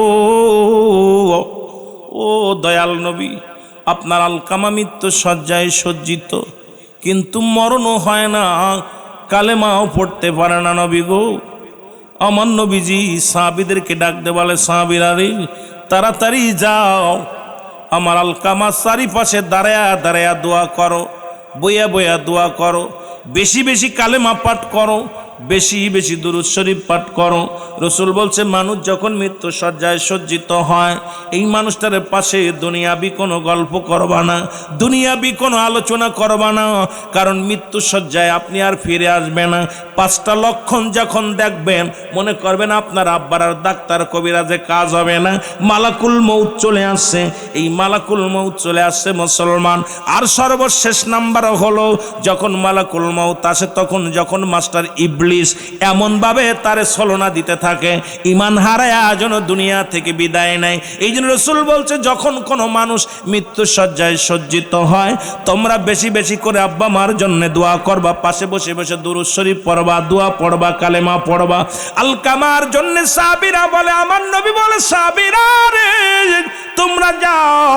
ও দয়াল নবী, আপনার আলকামা মৃত্যু শয্যায় সজ্জিত, কিন্তু মরণও হয় না, কালেমাও পড়তে পারে না নবী গো। আমার নবীজি সাহাবীদেরকে ডাকতে বলে, সাহাবীরা রে, তাড়াতাড়ি যাও, আমার আলকামার চারিপাশে দাঁড়ায়া দাঁড়ায়া দোয়া করো, বইয়া বইয়া দোয়া করো, বেশি বেশি কালেমা পাঠ করো, বেশি বেশি দুরূদ শরীফ পাঠ করো। রাসূল বলছে, মানুষ যখন মৃত্যু শয্যায় সজ্জিত হয়, এই মানুষটার পাশে দুনিয়াবি কোনো গল্প করবা না, দুনিয়াবি কোনো আলোচনা করবা না, কারণ মৃত্যু শয্যায় আপনি আর ফিরে আসবে না। 5টা লক্ষণ যখন দেখবেন, মনে করবেন আপনার আব্বার আর ডাক্তার কবিরাজে কাজ হবে না, মালাকুল মউত চলে আসছে। এই মালাকুল মউত চলে আসছে মুসলমান। আর সর্বশেষ নাম্বার হলো, যখন মালাকুল মউত আসে, তখন যখন মাস্টার ইবলিস এমনভাবে তারে ছলনা দিতে থাকে, ঈমান হারায়া যেন দুনিয়া থেকে বিদায় নেয়। এই জন্য রাসূল বলছে, যখন কোনো মানুষ মৃত্যু শয্যায় সজ্জিত হয়, তোমরা বেশি বেশি করে আব্বা মার জন্য দোয়া করবা, পাশে বসে বসে দুরূদ শরীফ পড়বা, দোয়া পড়বা, কালেমা পড়বা। আলকামার জন্য সাহাবীরা বলে, আমার নবী বলে, সাহাবীরা রে, তোমরা যাও,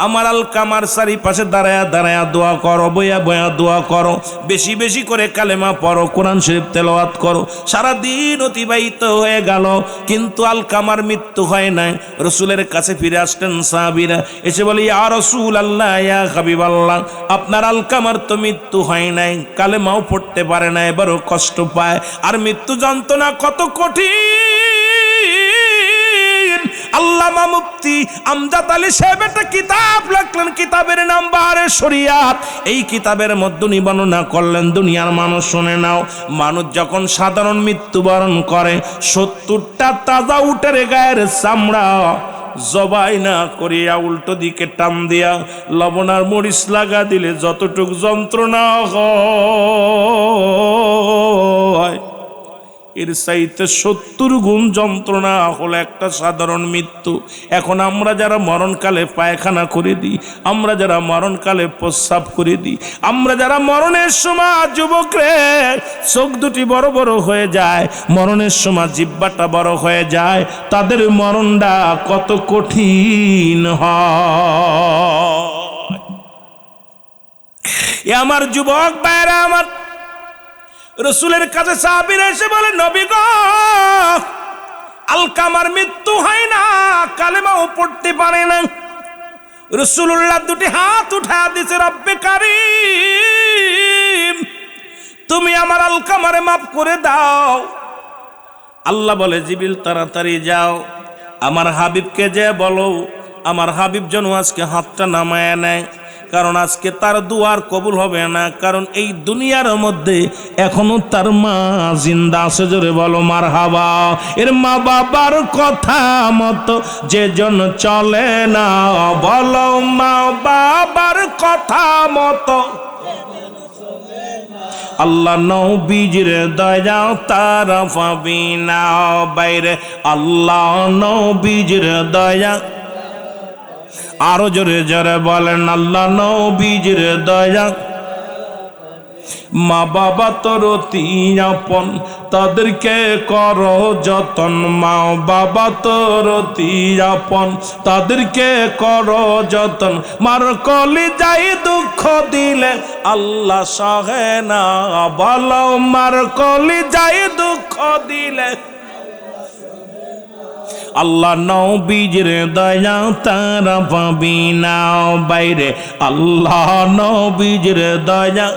আমার আলকামার চারিপাশে দাঁড়ায়া দাঁড়ায়া দোয়া করো, বইয়া বইয়া দোয়া করো, বেশি বেশি করে কালেমা পড়ো, কোরআন শরীফ তেলাওয়াত করো। সারাদিন অতিবাহিত হয়ে গেল, কিন্তু আলকামার মৃত্যু হয় নাই। রাসূলের কাছে ফিরে আসলেন সাহাবীরা, এসে বলে, ইয়া রাসূলুল্লাহ, ইয়া হাবিবাল্লাহ, আপনার আলকামার তো মৃত্যু হয় নাই, কালেমাও পড়তে পারে না, এবারও কষ্ট পায়, আর মৃত্যু যন্ত্রণা কত কঠিন। আল্লামা মুফতি আমজাদ আলী সাহেব একটা কিতাব লিখলেন, কিতাবের নাম বাহারে শরিয়াত। এই কিতাবের মধ্যে বর্ণনা করলেন, দুনিয়ার মানুষ শুনে নাও, মানুষ যখন সাধারণ মৃত্যুবরণ করে, 70টা তাজা উটের গায়ের চামড়া জবাই না করিয়া উল্টো দিকে টান দিয়া লবণ আর মরিচ লাগা দিলে যতটুক যন্ত্রণা হয়, এর চাইতে 70 গুণ যন্ত্রণা হলো একটা সাধারণ মৃত্যু। এখন আমরা যারা মরণকালে পায়খানা করে দিই, আমরা যারা মরণকালে প্রস্রাব করে দিই, আমরা যারা মরণের সময় যুবকরে চোখ দুটি বড় বড় হয়ে যায়, মরণের সময় জিহ্বাটা বড় হয়ে যায়, তাদের মরণটা কত কঠিন হয়। আমার যুবক ভাইরা, আমার রাসূলের কাছে সাহাবীরা এসে বলে, নবী গো, আলকামার মৃত্যু হয় না, কালেমাও পড়তে পারে না। রাসূলুল্লাহ দুটি হাত উঠায়া দিছে, রব্বে কারীম, তুমি আমার আলকামারে মাফ করে দাও। আল্লাহ বলে, জিবরিল তাড়াতাড়ি যাও, আমার হাবিবকে যে বলো, আমার হাবিব যেন আজকে হাতটা নামায় নেয়, কারণ আজকে তার দুয়ার কবুল হবে না, কারণ এই দুনিয়ার মধ্যে এখনো তার মা জিন্দা আছে। জোরে বলো মারহাবা। এর মা বাবার কথা মতো যে জন চলে না, বলো মা বাবার কথা মতো আল্লাহ নবীজির দয়া তারা পাবি না বাইরে, আল্লাহ নবীজির দয়া। আরো জোরে জোরে বলেন, আল্লাহ নবীজির দয়া। মা বাবা তোর অতি আপন, তাদেরকে করো যতন, মা বাবা তোর অতি আপন, তাদেরকে করো যতন। মার কলি যাই দুঃখ দিলে আল্লাহ সহে না, বলো মার কলি যাই দুঃখ দিলে আল্লাহ নবীজির দয়া তারা পাবি না বাইরে, আল্লাহ নবীজির দয়া।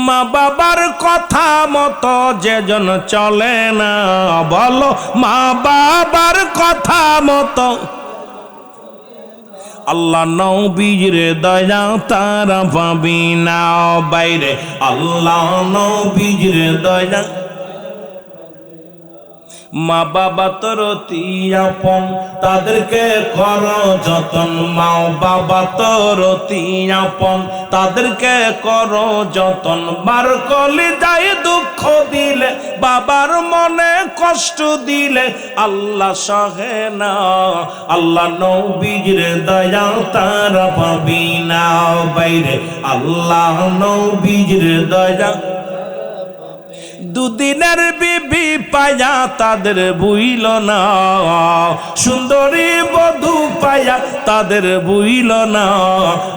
মা বাবার কথা মতো যে জন চলে না, বলো মা বাবার কথা মতো আল্লাহ নবীজির দয়া তারা পাবি না বাইরে, আল্লাহ নবীজির দয়া। মা বাবা তোর অতি আপন, তাদেরকে কর যতন। মা বাবা তোর অতি আপন, তাদেরকে কর যতন। বার কলি যায় দুঃখ দিলে, বাবার মনে কষ্ট দিলে আল্লাহ সহে না। আল্লাহ নবীর দয়া তারা পাবি না বাইরে, আল্লাহ নবীর দয়া। দুদিনের বিবি পায়া তাদের ভুইল না, সুন্দরী বধূ পায়া তাদের ভুইল না।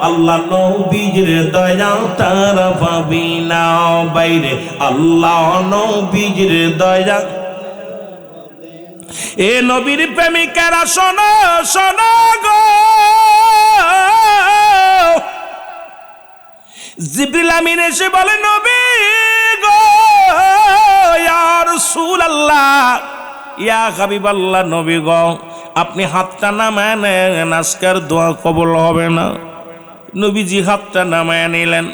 আল্লাহ নবীর দয়া তারা পাবি না বাইরে, আল্লাহ নবীর দয়া। এ নবীর প্রেমিকেরা শোনো শোনো গো, জিবরিল আমিন এসে বলে নবী গো, ইয়া রাসূলুল্লাহ, ইয়া হাবিবাল্লাহ, নবী গো আপনি হাতটা নামায় নেন, আজকের দোয়া কবুল হবে না। নবীজি হাতটা নামায় নিলেন,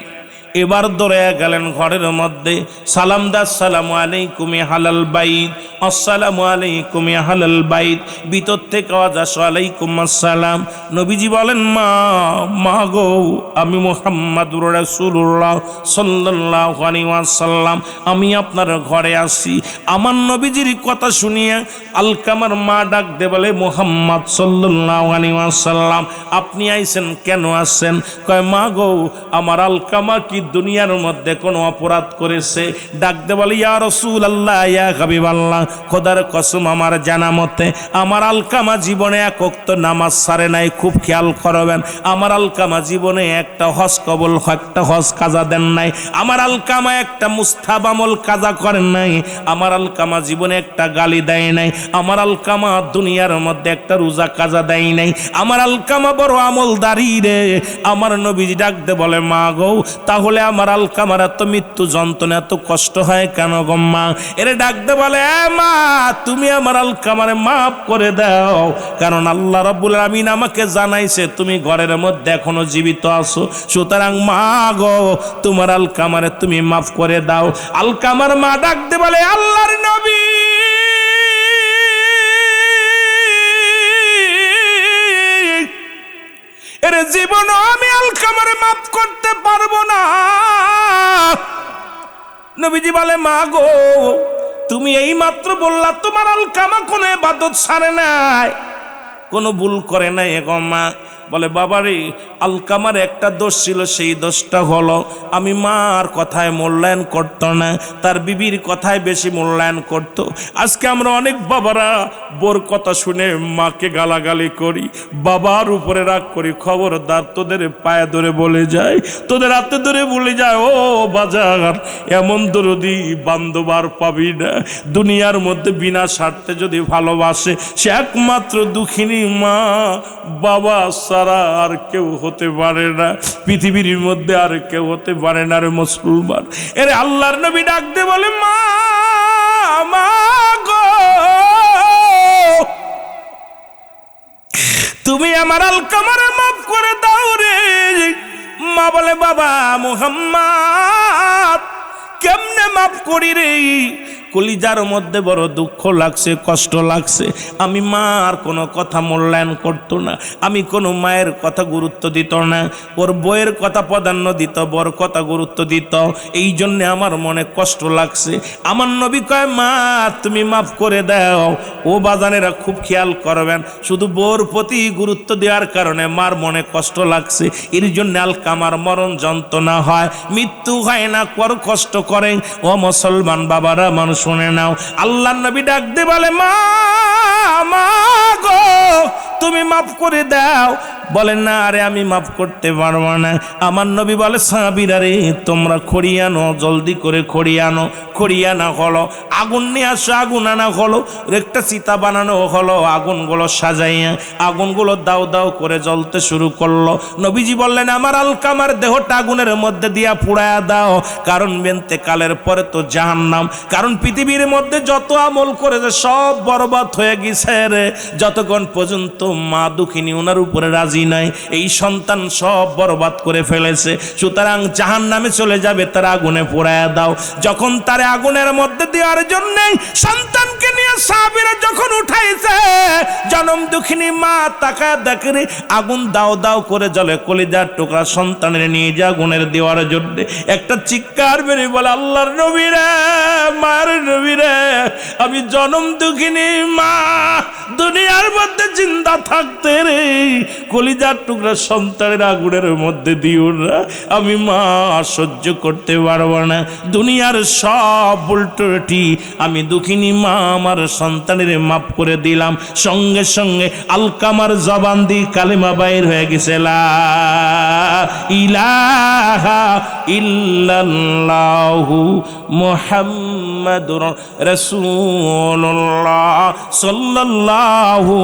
এবার দৌড়ে গেলেন ঘরের মধ্যে। সালাম দা, আসসালামু আলাইকুম হালাল বাইত, আসসালামু আলাইকুম হালাল বাইত। ভিতর থেকে আওয়াজ আসে ওয়ালাইকুম আসসালাম। নবীজি বলেন মা, মা গো আমি মুহাম্মাদুর রাসূলুল্লাহ সাল্লাল্লাহু আলাইহি ওয়াসাল্লাম, আমি আপনার ঘরে আসি। আমার নবীজির কথা শুনিয়ে আলকামার মা ডাক দে বলে মুহাম্মদ সাল্লাল্লাহু আলাইহি ওয়াসাল্লাম আপনি আইছেন, কেন আসছেন? কয় মা গো আমার আলকামা কি দুনিয়ার মধ্যে কোনো অপরাধ করেছে? ডাক দে বলে ইয়া রাসূলুল্লাহ, ইয়া হাবিবাল্লাহ, খোদার কসম আমার জানা মতে আমার আলকামা জীবনে এক ওয়াক্ত নামাজ ছাড়ে নাই। খুব খেয়াল করবেন, আমার আলকামা জীবনে একটা হজ কবুল, একটা হজ কাজা দেন নাই। আমার আলকামা একটা মুস্তাহাব আমল কাজা করেন নাই। আমার আলকামা জীবনে একটা গালি দেয় নাই। আমার আলকামা দুনিয়ার মধ্যে একটা রোজা কাজা দেয় নাই। আমার আলকামা বড় আমলদারি রে। আমার নবীজি ডাক দে বলে মা গো, তাহলে আমার আলকামার এত মৃত্যু যন্ত্রণা, এত কষ্ট হয় কেন গো মা? এরে ডাক দে বলে মা, তুমি আমার আলকামারে মাফ করে দাও, কারণ আল্লাহ রাব্বুল আমিন আমাকে জানাইছে তুমি ঘরের মধ্যে এখনো জীবিত আছো। সুতরাং মা গো তোমার আলকামারে তুমি মাফ করে দাও। আলকামার মা ডাক দে বলে আল্লাহর নবী, এর জীবন আমি আলকামারে মাফ করতে পারবো না। নবীজি বলে মা গো তুমি এই মাত্র বললা তোমার আলকামা কোনো ইবাদত ছাড়ে নাই, কোনো ভুল করে নাই। গো মা বলে বাবারে আলকামার একটা দোষ ছিল, সেই দোষটা হলো আমি মার কথায় মূল্যায়ন করতো না, তার বিবির কথায় বেশি মূল্যায়ন করত। আজকে আমরা অনেক বাবারা বোর কথা শুনে মাকে গালাগালি করি, বাবার উপরে রাগ করি। খবরদার, তোদের পায়ে ধরে বলে যায়, তোদের হাতে ধরে বলে যায়, ও বাজার এমন দরদি বান্ধব আর পাবি না দুনিয়ার মধ্যে। বিনা স্বার্থে যদি ভালোবাসে সে একমাত্র দুঃখিনী মা বাবা ছাড়া আর কেউ হতে পারে না, পৃথিবীর মধ্যে আর কেউ হতে পারে না রে মুসলমান। এরে আল্লাহর নবী ডাক দে বলে মা, মা গো তুমি আমার আলকামারে মাফ করে দাও রে। মা বলে বাবা মুহাম্মদ কেমনে মাফ করি রে? কলিজার মধ্যে বড় দুঃখ লাগছে, কষ্ট লাগছে। আমি মার কোনো কথা মূল্যায়ন করতো না, আমি কোনো মায়ের কথা গুরুত্ব দিত না, ওর বইয়ের কথা প্রাধান্য দিত, বর কথা গুরুত্ব দিত। এই জন্যে আমার মনে কষ্ট লাগছে। আমার নবী কয় মা তুমি মাফ করে দাও। ও বাজানেরা খুব খেয়াল করবেন, শুধু বোর প্রতি গুরুত্ব দেওয়ার কারণে মার মনে কষ্ট লাগছে, এর জন্য আলকামার মরণ যন্ত্রণা হয়, মৃত্যু হয় না, কর কষ্ট করে। ও মুসলমান বাবারা মানুষ শুনে নাও, আল্লাহর নবী ডাক দে বলে মা, মা গো তুমি মাফ করে দাও। বলে না আরে আমি মাফ করতে পারবো না। আমার নবী বলে সাহাবীরা রে তোমরা খড়ি আনো, জলদি করে খড়ি আনো। খড়ি আনা হলো, আগুন নিয়ে আসো, আগুন আনা হলো, একটা চিতা বানানো হলো, আগুনগুলো সাজাইয়া আগুনগুলো দাও দাও করে জ্বলতে শুরু করলো। নবীজি বললেন আমার আলকামার দেহটা আগুনের মধ্যে দিয়া পুড়ায়া দাও, কারণ বেন্তেকালের পরে তো জাহান্নাম। কারণ পৃথিবীর মধ্যে যত আমল করেছে সব বরবাদ হয়ে গেছে রে। যতক্ষণ পর্যন্ত মা দুঃখিনী ওনার উপরে রাজি নাই, এই সন্তান সব বরবাদ করে ফেলেছে। সুতরাং জাহান্নামে চলে যাবে, তার আগুনে পোড়ায়া দাও। যখন তার আগুনের মধ্যে দেওয়ার জন্য সন্তানকে নিয়ে নিয়ে সাহাবীরা যখন উঠাইছে, জনম দুঃখিনী মা তাকায় দেখে রে আগুন দাও দাও করে জ্বলে, কলিজার টুকরা সন্তানের নিয়ে যা আগুনের দেওয়ার জন্য একটা চিৎকার বেরিয়ে বলে, আল্লাহর নবী রে, মার নবী রে, আমি জনম দুঃখিনী মা দুনিয়ার মধ্যে জিন্দা থাকতে রে কলিজার টুকরা সন্তানের আগুনের মধ্যে দিও না, আমি মা সহ্য করতে পারবো না। দুনিয়ার সব উল্টোটি আমি দুঃখিনী মা আমার সন্তানের মাফ করে দিলাম। সঙ্গে সঙ্গে আলকামার জবান দিয়ে কালিমা বাইর হয়ে গেছে, লা ইলাহা ইল্লাল্লাহু মুহাম্মাদুর রাসূলুল্লাহ সাল্লাল্লাহু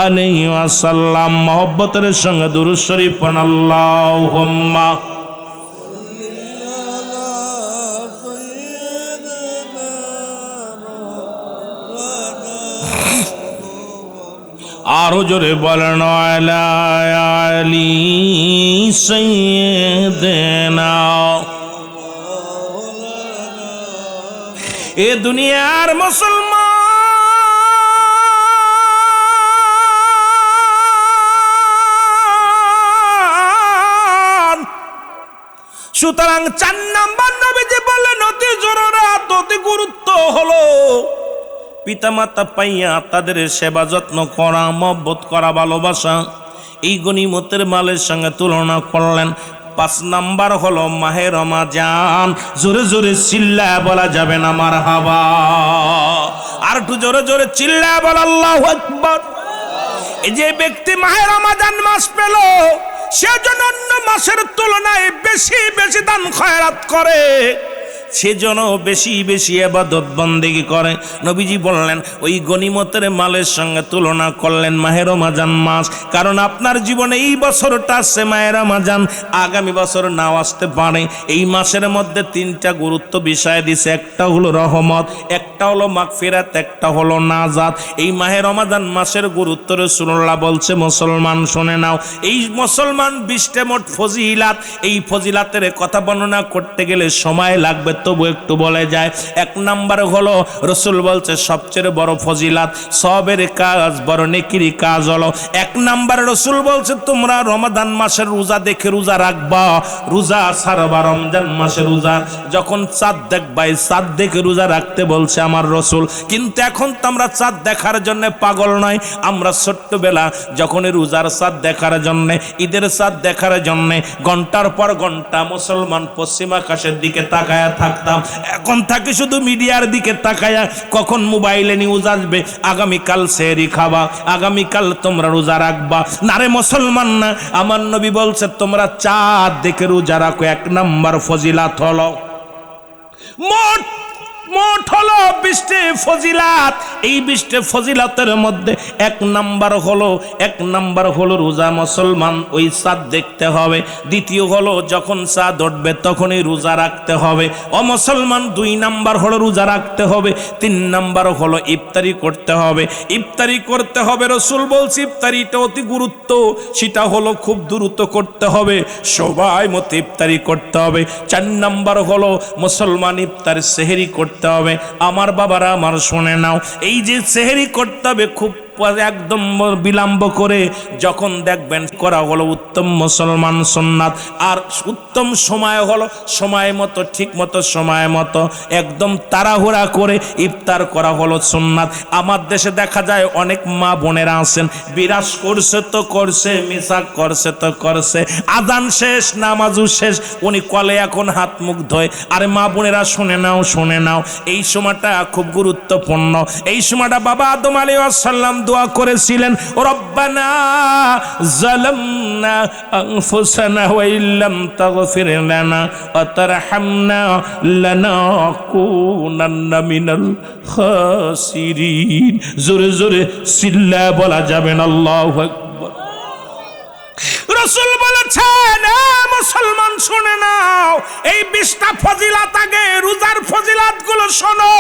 আলাইহি ওয়াসাল্লাম। মহব্বতের সঙ্গে দুরূদ শরীফ পড়ুন, আল্লাহুম্মা আরো জোরে বলেন, আলা আলি সাইয়্যিদিনা। এ দুনিয়ার মুসলমান, সুতরাং 4 নাম্বার নবীজি বললেন অতি জরুরত, অতি গুরুত্ব হলো পিতামাতা পাইয়া তাদের সেবা যত্ন করা, মহব্বত করা, ভালোবাসা। এই গনিমতের মালের সঙ্গে তুলনা করলেন। 5 নাম্বার হলো মাহে রমজান। জোরে জোরে চিল্লায় বলা যাবে না মারহাবা? আর একটু জোরে জোরে চিল্লায় বল আল্লাহু আকবার। এই যে ব্যক্তি মাহে রমজান মাস পেল, সেজন্য অন্য মাসের তুলনায় বেশি বেশি দান খয়রাত করে, সেজন্য বেশি বেশি ইবাদত বন্দেগী করে। নবীজি বললেন ওই গনিমতের মালের সঙ্গে তুলনা করলেন মাহে রমজান মাস। কারণ আপনার জীবনে এই বছরটা আসছে মাহে রমজান, আগামী বছর নাও আসতে পারে। এই মাসের মধ্যে 3টা গুরুত্ব বিষয় দিছে, একটা হলো রহমত, একটা হলো মাগফিরাত, একটা হলো নাজাত। এই মাহে রমজান মাসের গুরুত্ব রাসূলুল্লাহ বলছে, মুসলমান শুনে নাও। এই মুসলমান 20টা মোট ফজিলাত, এই ফজিলাতের কথা বর্ণনা করতে গেলে সময় লাগবে, তবু একটু বলে যায়। 1 নাম্বার হলো রাসূল বলছে সবচেয়ে বড় ফজিলাত, সবের কাজ, বড় নেকির কাজ হলো 1 নাম্বার। রাসূল বলছে তোমরা রমাদান মাসের রোজা দেখে রোজা রাখবা, রোজা ছাড়বা। রমজান মাসের রোজা যখন চাঁদ দেখবা, চাঁদ দেখে রোজা রাখতে বলছে আমার রাসূল। কিন্তু এখন তো আমরা চাঁদ দেখার জন্য পাগল নয়। আমরা ছোট্টবেলা যখন রোজার চাঁদ দেখার জন্য, ঈদের চাঁদ দেখার জন্য ঘন্টার পর ঘন্টা মুসলমান পশ্চিম আকাশের দিকে তাকায়া থাকতাম। এখন থাকি শুধু মিডিয়ার দিকে তাকায়া, কখন মোবাইলে নিউজ আসবে, আগামীকাল সেহরি খাবা, আগামীকাল তোমরা রোজা রাখবা। না রে মুসলমান না, আমার নবী বলছে তোমরা চাঁদ দেখে রোজা রাখো। 1 নাম্বার ফজিলাত হলো, মোট হলো 20টি ফজিলাত। এই 20টি ফজিলাতের মধ্যে 1 নাম্বার হলো রোজা মুসলমান ওই চাঁদ দেখতে হবে। দ্বিতীয় হলো যখন চাঁদ উঠবে তখনই রোজা রাখতে হবে ও মুসলমান। 2 নাম্বার হলো রোজা রাখতে হবে। 3 নাম্বার হলো ইফতারি করতে হবে। ইফতারি করতে হবে, রাসূল বলছে ইফতারিটা অতি গুরুত্ব, সেটা হলো খুব দ্রুত করতে হবে, সবাই মতো ইফতারি করতে হবে। 4 নাম্বার হলো মুসলমান ইফতার সেহরি করতে হবে। আমার বাবারা আমার শুনে নাও, এই যে সেহরি করতে হবে খুব একদম বিলম্ব করে যখন দেখবেন করা হলো উত্তম মুসলমান সুন্নাত। আর উত্তম সময় হলো সময় মতো, ঠিক মতো, সময় মতো একদম তাড়াহুড়া করে ইফতার করা হলো সুন্নাত। আমার দেশে দেখা যায় অনেক মা বোনেরা আছেন, বিরাজ করছে তো করছে, মিসাক করছে তো করছে, আজান শেষ, নামাজও শেষ, উনি কলে এখন হাত মুখ ধোয়। আরে মা বোনেরা শুনে নাও, এই সময়টা খুব গুরুত্বপূর্ণ। এই সময়টা বাবা আদম আলাইহিস সালাম দোয়া করেছিলেন, রব্বানা যালামনা আনফুসানা ওয়া ইল্লাম তাগফির লানা ওয়া তারহামনা লানাকুনান্না মিনাল খাসিরিন। জোরে জোরে চিল্লায় বলা যাবে না আল্লাহু আকবার। রাসূল বলেছেন, এ মুসলমান শুনে নাও, এই 20টা ফজিলত আগে রোজার ফজিলত গুলো শোনো।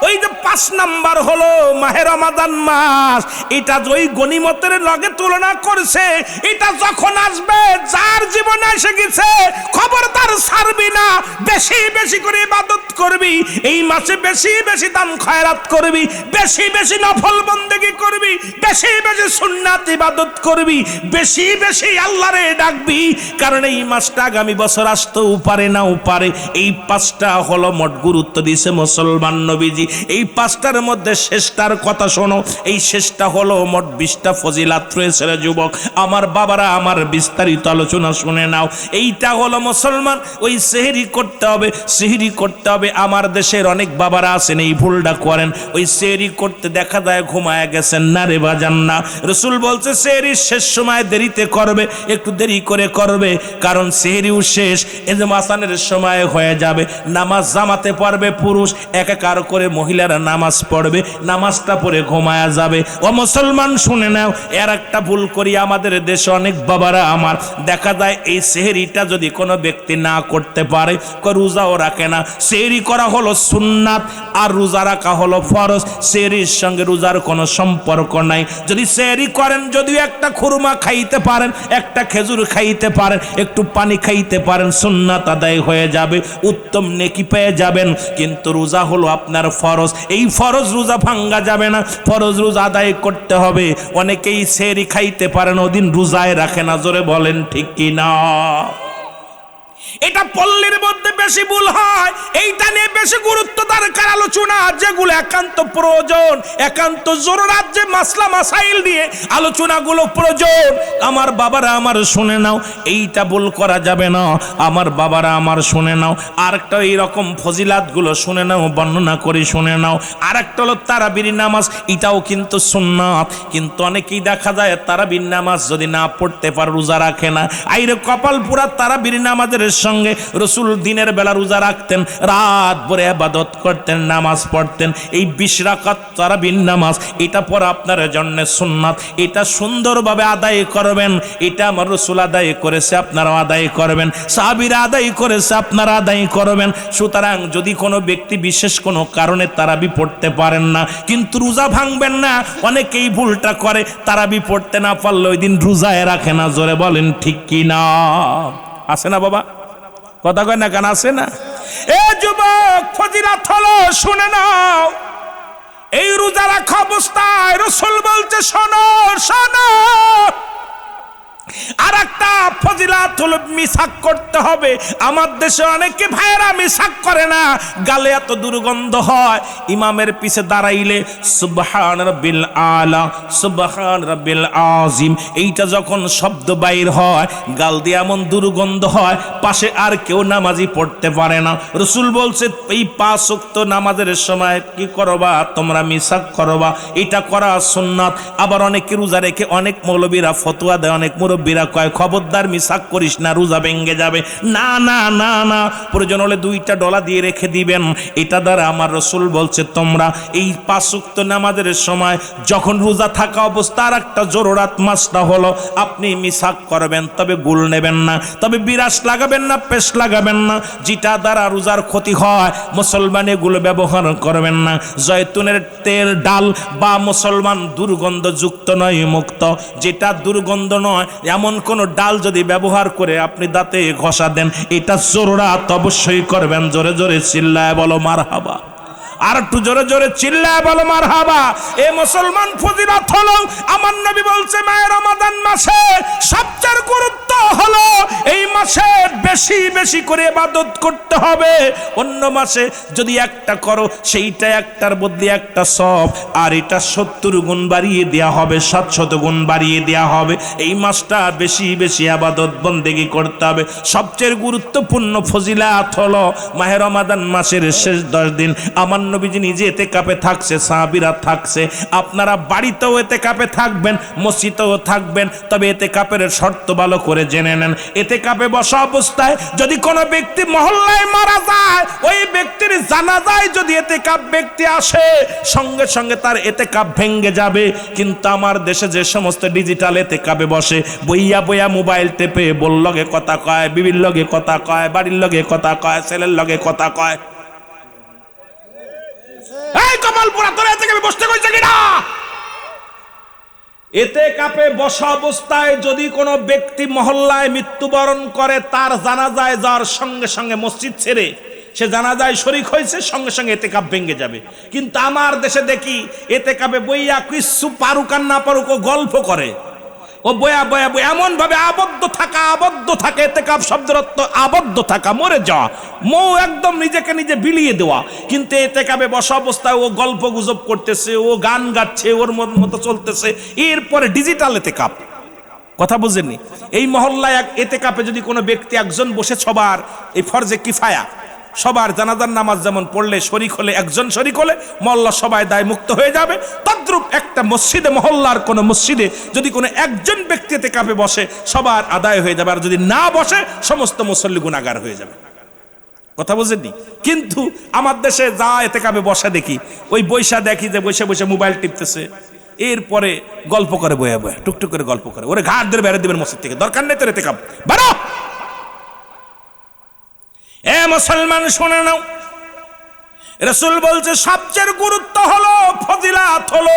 ওই যে 5 নাম্বার হলো মাহে রমাদান মাস, এটা ওই গনিমতের লগে তুলনা করছে। এটা যখন আসবে, যার জীবনে এসে গেছে, খবরদার ছাড়বি না, বেশি বেশি করে ইবাদত করবি, এই মাসে বেশি বেশি দান খয়রাত করবি, বেশি বেশি নফল বন্দেগী করবি, বেশি বেশি সুন্নাত ইবাদত করবি, বেশি বেশি আল্লাহরে ডাকবি। কারণ এই মাসটা আগামী বছর আসতেও পারে নাও পারে। এই 5টা হলো মোট গুরুত্ব দিয়েছে মুসলমান নবীজি। এই 5টার মধ্যে শেষটার কথা শোনো। এই শেষটা হলো মোট 20টা ফজিলাত রয়েছে রে যুবক আমার বাবারা, আমার বিস্তারিত আলোচনা শুনে নাও। এইটা হলো মুসলমান, ওই সেহরি করতে হবে, সেহরি করতে হবে। আমার দেশের অনেক বাবারা আছেন এই ভুলটা করেন, ওই সেহরি করতে দেখা যায় ঘুমায় গেছেন। না রে বাজান না, রাসূল বলছে সেহরির শেষ সময় দেরিতে করবে, একটু দেরি করে করবে, কারণ সেহরিও শেষ, এই যে মাসানের সময় হয়ে যাবে। নামাজ জামাতে পড়বে পুরুষ, একাকার করে মহিলারা নামাজ পড়বে, নামাজটা পড়ে ঘুমায়া যাবে। ও মুসলমান শুনে নাও, এর একটা ভুল করি আমাদের দেশে অনেক বাবারা আমার, দেখা যায় এই সেহরিটা যদি কোনো ব্যক্তি না করতে পারে, রোজাও রাখে না। সেহরি করা হলো সুন্নাত আর রোজা রাখা হলো ফরজ, সেহরির সঙ্গে রোজার কোনো সম্পর্ক নাই। যদি সেহরি করেন, যদিও একটা খুরমা খাইতে পারেন, একটা খেজুর খাইতে পারেন, একটু পানি খাইতে পারেন, সুন্নাত আদায় হয়ে যাবে, উত্তম নেকি পেয়ে যাবেন। কিন্তু রোজা হলো আপনার ফরজ, এই ফরজ রোজা ভাঙ্গা যাবে না, ফরজ রোজা আদায় করতে হবে। অনেকেই সেহরি খাইতে পারেন, ওদিন রোজায় রাখে না, জোরে বলেন ঠিক কি না? এটা পল্লীর মধ্যে বেশি ভুল হয়, এইটা নিয়ে বেশি গুরুত্ব দরকার আলোচনা, যেগুলো একান্ত প্রয়োজন, একান্ত জরুরাত, যে মাসলা মাসাইল নিয়ে আলোচনাগুলো প্রয়োজন। আমার বাবারা আমার শুনে নাও, এইটা ভুল করা যাবে না। আমার বাবারা আমার শুনে নাও, আরেকটা এইরকম ফজিলাতগুলো শুনে নাও, বর্ণনা করে শুনে নাও। আরেকটা হলো তারাবির নামাজ, এটাও কিন্তু সুন্নাত, কিন্তু অনেকেই দেখা যায় তারাবির নামাজ যদি না পড়তে পারে রোজা রাখে না। আইরে কপাল পুরা, তারাবির নামাজের সঙ্গে রাসূল দিনের বেলা রোজা রাখতেন, রাত ভরে ইবাদত করতেন, নামাজ পড়তেন। এই 20 রাকাত তারাবির নামাজ, এটা পড়া আপনার জন্য সুন্নাত, এটা সুন্দরভাবে আদায় করবেন। এটা আমার রাসূল আদায় করেছে, আপনারাও আদায় করবেন, সাহাবীরা আদায় করেছে, আপনারা আদায় করবেন। সুতরাং যদি কোনো ব্যক্তি বিশেষ কোনো কারণে তারাবি পড়তে পারেন না, কিন্তু রোজা ভাঙবেন না, অনেকেই ভুলটা করে, তারাবি পড়তে না পারলে ওই দিন রোজায় রাখে না। জোরে বলেন ঠিক কি না? আছে না বাবা? কথা কয় না কেন? আছে না? এ যুবক, ফজিলত হলো শুনে নাও। এই রোজা রাখা অবস্থায় রাসূল বলছে, শোনো শোনো, আর একটা ফজিলাত হলো মিসাক করতে হবে। আমার দেশে অনেকে ভাইয়েরা মিসাক করে না, গালে এত দুর্গন্ধ হয়, ইমামের পিছে দাঁড়াইলে সুবহান রাব্বিল আলা, সুবহান রাব্বিল আযিম, এইটা যখন শব্দ বাইর হয়, গাল দিয়ে এমন দুর্গন্ধ হয়, পাশে আর কেউ নামাজি পড়তে পারে না। রাসূল বলছে, এই 5 ওয়াক্ত নামাজের সময় কি করবা? তোমরা মিসাক করবা, এটা করা সুন্নাত। আবার অনেকে রোজা রেখে, অনেক মৌলবীরা ফতোয়া দেয়, অনেক মুরব্বীরা কয় খবরদার মিসাক করিস না, রোজা ভেঙে যাবে। না না না না, প্রয়োজন হলে 2টা ডলা দিয়ে রেখে দিবেন। এটা দ্বারা আমার রাসূল বলছে, তোমরা এই 5 ওয়াক্ত নামাজের সময় যখন রোজা থাকা অবস্থা, আর একটা জরুরাত মাসটা হলো আপনি মিসাক করবেন, তবে গুল নেবেন না, তবে বিরাস লাগাবেন না, পেশ লাগাবেন না, যেটা দ্বারা রোজার ক্ষতি হয় মুসলমান এগুলো ব্যবহার করবেন না। জয়তুনের তেল, ডাল বা মুসলমান দুর্গন্ধযুক্ত নয়, মুক্ত, যেটা দুর্গন্ধ নয় এমন কোন ডাল যদি ব্যবহার করে আপনি দাঁতে ঘষা দেন, এটা জরুরাত অবশ্যই করবেন। জোরে জোরে চিল্লায় বলো মারহাবা। আর একটু জোরে জোরে চিল্লায় বলো মারহাবা। এ মুসলমান, ফজিলত হলো, আমার নবী বলছে মাহে রমাদান মাসে সবচেয়ে গুরুত্ব হলো এই মাসে বেশি বেশি করে ইবাদত করতে হবে। অন্য মাসে যদি একটা করো, সেইটা একটার বদলে একটা সব, আর এটা 70 গুণ বাড়িয়ে দেয়া হবে, 700 গুণ বাড়িয়ে দেয়া হবে। এই মাসটা বেশি বেশি ইবাদত বন্দেগী করতে হবে। সবচেয়ে গুরুত্বপূর্ণ ফজিলাত হলো মাহে রমাদান মাসের শেষ 10 দিন আমার নবীজি নিজে ইতিকাফে থাকছে, সাহাবীরা থাকছে, আপনারা বাড়িতেও ইতিকাফে থাকবেন, মসজিদেও থাকবেন, তবে ইতিকাফের শর্ত ভালো করে জেনে নেন, ইতিকাফে বসা অবস্থায় যদি কোনো ব্যক্তি মহল্লায় মারা যায়, ওই ব্যক্তির জানাজায় যদি ইতিকাফ ব্যক্তি আসে, সঙ্গে সঙ্গে তার ইতিকাফ ভেঙে যাবে। কিন্তু আমার দেশে যে সমস্ত ডিজিটাল ইতিকাফে বসে, বইয়া বইয়া মোবাইল টেপে বল লগে কথা কয়, বিবির লগে কথা কয়, বাড়ির লগে কথা কয়, ছেলের লগে কথা কয়, এই কপালপুরা তোর ইতিকাফে বসতে কইছে কিনা? ইতিকাফে বসা অবস্থায় যদি কোনো ব্যক্তি মহল্লায় মৃত্যুবরণ করে, তার জানাজায় যাওয়ার সঙ্গে সঙ্গে মসজিদ ছেড়ে সে জানাজায় শরীক হয়েছে, সঙ্গে সঙ্গে ইতিকাফ ভেঙে যাবে। কিন্তু আমার দেশে দেখি ইতিকাফে বইয়া কিছু পারুক আর না পারুক ও গল্প করে, ও বয়া বয়া বয়া এমন ভাবে আবদ্ধ থাকে। ইতিকাফ শব্দের অর্থ আবদ্ধ থাকা, মরে যাওয়া, মৌ একদম নিজেকে নিজে বিলিয়ে দেওয়া। কিন্তু ইতিকাফে বসা অবস্থায় ও গল্প গুজব করতেছে, ও গান গাচ্ছে, ওর মতো চলতেছে। এরপরে ডিজিটাল ইতিকাফ, কথা বুঝেননি? এই মহল্লায় ইতিকাফে যদি কোনো ব্যক্তি একজন বসে, সবার এই ফরজে কিফায়া, সবার জানাজার নামাজ যেমন পড়লে শরিক হলে, একজন শরিক হলে মহল্লা সবাই দায় মুক্ত হয়ে যাবে, তদ্রূপ একটা মসজিদে, মহল্লার কোনো মসজিদে যদি কোনো একজন ব্যক্তি ইতিকাফে বসে, সবার আদায় হয়ে যাবে। আর যদি না বসে, সমস্ত মুসল্লি গুনাহগার হয়ে যাবে। কথা বুঝেননি? কিন্তু আমার দেশে যা ইতিকাফে বসে দেখি, ওই বৈশা দেখি যে বসে বসে মোবাইল টিপতেছে, এরপরে গল্প করে, বয়া বয়া টুকটুক করে গল্প করে, ওরে ঘাট ধরে বেড়ে দিবেন মসজিদ থেকে, দরকার নেই তোর ইতিকাফ, বেরো। এ মুসলমান শুনে নাও, রাসূল বলছে সবচেয়ে গুরুত্ব হলো, ফজিলাত হলো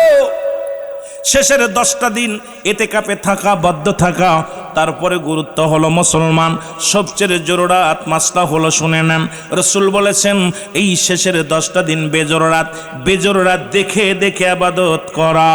শেষের 10টা দিন ইতিকাফে থাকা, বদ্ধ থাকা। তারপরে গুরুত্ব হলো মুসলমান সবচেয়ে জরুরাত মাসটা হলো, শুনে নেন, রাসূল বলেছেন এই শেষের 10টা দিন বেজররাত দেখে দেখে ইবাদত করা।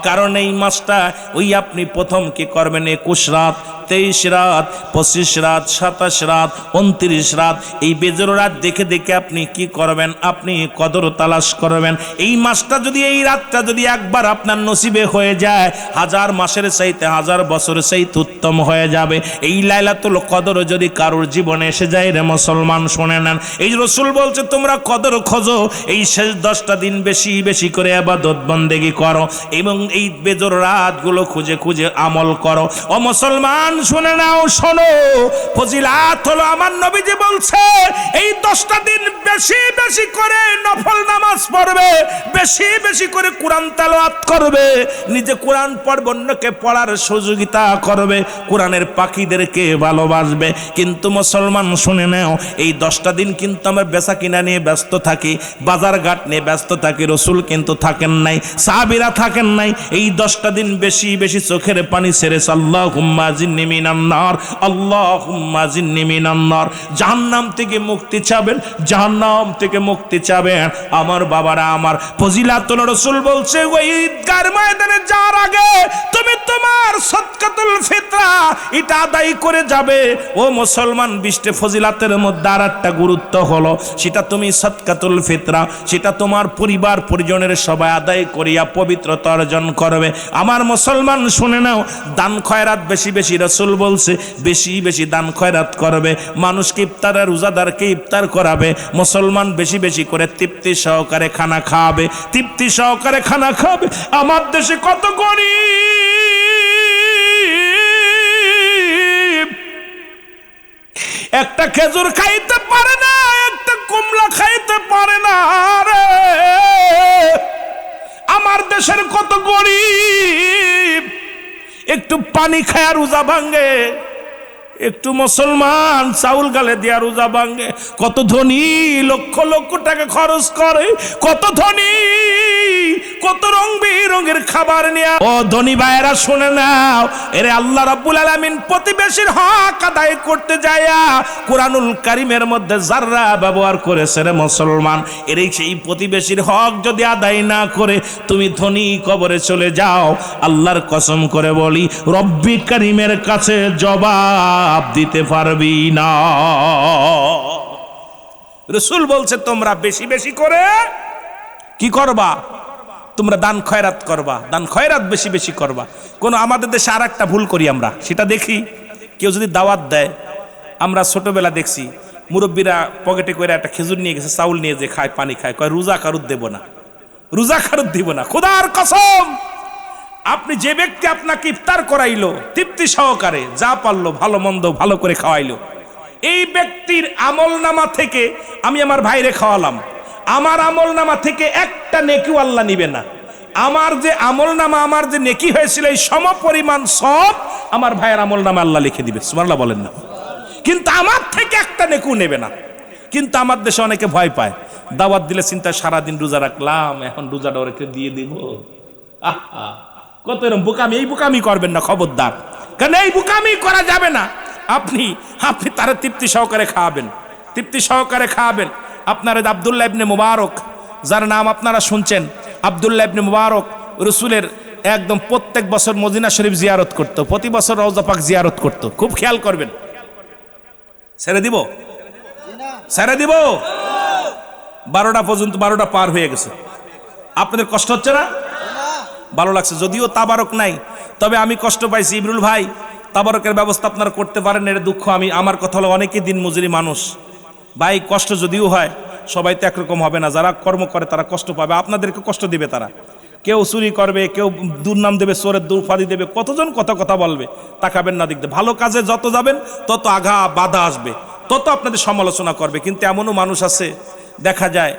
কারণ এই মাসটা ওই আপনি প্রথম কি করবেন, 21 রাত, 23 রাত, 25 রাত, 27 রাত, 29 রাত, এই বেজররাত দেখে দেখে আপনি কি করবেন, আপনি কদর তালাশ করবেন। এই মাসটা যদি, এই রাতটা যদি একবার আপনার নসিবে হয়ে যায়, 1000 মাসের চাইতে 1000 বছরের চাইতে উত্তম হয়ে যাবে। এই লাইলাতুল কদর যদি কারোর জীবনে এসে যায়, রে মুসলমান শুনে নেন, এই রাসূল বলছে তোমরা কদর খোঁজো, এই শেষ 10টা দিন বেশি বেশি করে ইবাদত বন্দেগী করো, এবং এই বেজর রাতগুলো খুঁজে খুঁজে আমল করো। ও মুসলমান শুনে নাও, শোনো, ফজিলাত হলো, আমার নবীজি বলছে এই 10টা দিন বেশি বেশি করে নফল নামাজ পড়বে, বেশি বেশি করে কোরআন তেলাওয়াত করবে, নিজে কোরআন পড়বে, অন্যকে পড়ার সহযোগিতা করবে, কোরআনের পাখিদেরকে ভালোবাসবে। কিন্তু মুসলমান শুনে নাও, এই 10টা দিন কিন্তু আমরা বেচা কিনা নিয়ে ব্যস্ত থাকি, বাজার ঘাট নিয়ে ব্যস্ত থাকি। রাসূল কিন্তু থাকেন নাই, সাহাবীরা থাকেন নাই। এই 10টা দিন বেশি বেশি চোখের পানি ছেড়ে আল্লাহুম্মা জিন্নি মিনান নার, আল্লাহুম্মা জিন্নি মিনান নার, জাহান্নাম থেকে মুক্তি চাবেন, জাহান্নাম থেকে মুক্তি চাবেন। আমার বাবারা, আমার ফজিলাতুল রাসূল বলছে ওই ঈদগার ময়দানে যাওয়ার আগে তুমি তোমার সদকাতুল ফিতরা এটা আদায় করে যাবে। ও মুসলমান, 20টা ফজিলাতের মধ্যে আর একটা গুরুত্ব হলো, সেটা তুমি সদকাতুল ফিতরা, সেটা তোমার পরিবার পরিজনের সবাই আদায় করিয়া পবিত্রতা অর্জন করবে। আমার মুসলমান শুনে নাও, দান খয়রাত বেশি বেশি, রাসূল বলছে বেশি বেশি দান খয়রাত করবে, মানুষকে ইফতার আর রোজাদারকে ইফতার করাবে। মুসলমান বেশি বেশি করে তৃপ্তি সহকারে খানা খাবে, তৃপ্তি সহকারে খানা খাবে। আমার দেশে কত গরিব, একটা খেজুর খাইতে পারে না, একটা কমলা খাইতে পারে না রে। আমার দেশের কত গরিব, একটু পানি খায়া রোজা ভাঙ্গে, একটু মুসলমান চাউল গালে দিয়া রোজা ভাঙ্গে। কত ধনী, লক্ষ লক্ষ টাকা খরচ করে, কত ধনী, কত রং বেরঙের খাবার নিয়ে। ও ধনী ভাইয়েরা শুনে নাও, এরে আল্লাহ রাব্বুল আলামিন প্রতিবেশীর হক আদায় করতে যায়া কোরআনুল কারীমের মধ্যে যাররা ব্যবহার করেছে রে মুসলমান। এর সেই প্রতিবেশীর হক যদি আদায় না করে তুমি ধনী কবরে চলে যাও, আল্লাহর কসম করে বলি রব্বি কারীমের কাছে জবাব দিতে পারবি না। রাসূল বলছে তোমরা বেশি বেশি করে কি করবা, তোমরা দান খয়রাত করবা, দান খয়রাত বেশি বেশি করবা। কোন আমাদের দেশে আর একটা ভুল করি আমরা, সেটা দেখি কেউ যদি দাওয়াত দেয়, আমরা ছোটবেলা দেখছি মুরব্বীরা পকেটে করে একটা খেজুর নিয়ে গেছে, চাউল নিয়ে যে খায়, পানি খায়, কয় রোজা কারুত দেব না, রোজা কারুত দিব না। খোদার কসম আপনি যে ব্যক্তি আপনাকে ইফতার করাইলো তৃপ্তি সহকারে, যা পারলো ভালো মন্দ ভালো করে খাওয়াইলো, এই ব্যক্তির আমলনামা থেকে আমি আমার ভাইরে খাওয়ালাম, আমার আমলনামা থেকে একটা নেকিও আল্লাহ নিবে না। আমার যে আমলনামা, আমার যে নেকি হয়েছিল এই সমপরিমাণ সব আমার ভাইয়ের আমলনামা আল্লাহ লিখে দিবে। সুবহানাল্লাহ বলেন না? কিন্তু আমার থেকে একটা নেকিও নেবে না। কিন্তু আমার দেশে অনেকে ভয় পায়, দাওয়াত দিলে চিন্তা সারাদিন রোজা রাখলাম, এখন রোজাটা ওকে দিয়ে দিব। কত এরকম বোকামি, এই বোকামি করবেন না খবরদার, কারণ এই বোকামি করা যাবে না। আপনি তারা তৃপ্তি সহকারে খাওয়াবেন, তৃপ্তি সহকারে খাওয়াবেন। আপনারা আব্দুল্লাহ ইবনে মুবারক, যার নাম আপনারা শুনছেন, আব্দুল্লাহ ইবনে মুবারক রসুলের একদম প্রত্যেক বছর মদিনা শরীফ জিয়ারত করতো, প্রতি বছর রওজা পাক জিয়ারত করতো। খুব খেয়াল করবেন। ছেড়ে দিব, ছেড়ে দিব। 12টা পর্যন্ত, 12টা পার হয়ে গেছে। আপনাদের কষ্ট হচ্ছে না? ভালো লাগছে, যদিও তাবারক নাই, তবে আমি কষ্ট পাইছি। ইবরুল ভাই, তাবারকের ব্যবস্থা আপনারা করতে পারেন, এর দুঃখ আমি, আমার কথা হলো অনেকেই দিন মজুরি মানুষ ভাই, কষ্ট যদিও হয় সবাই তো একরকম হবে না। যারা কর্ম করে তারা কষ্ট পাবে, আপনাদেরকে কষ্ট দিবে তারা। কেউ চুরি করবে, কেউ দুর্নাম দেবে, চোরের দুর্ফাদি দেবে, কতজন কত কথা বলবে। তাকাবেন না দিক দিয়ে। ভালো কাজে যত যাবেন তত আঘা বাধা আসবে, তত আপনাদের সমালোচনা করবে। কিন্তু এমনও মানুষ আছে দেখা যায়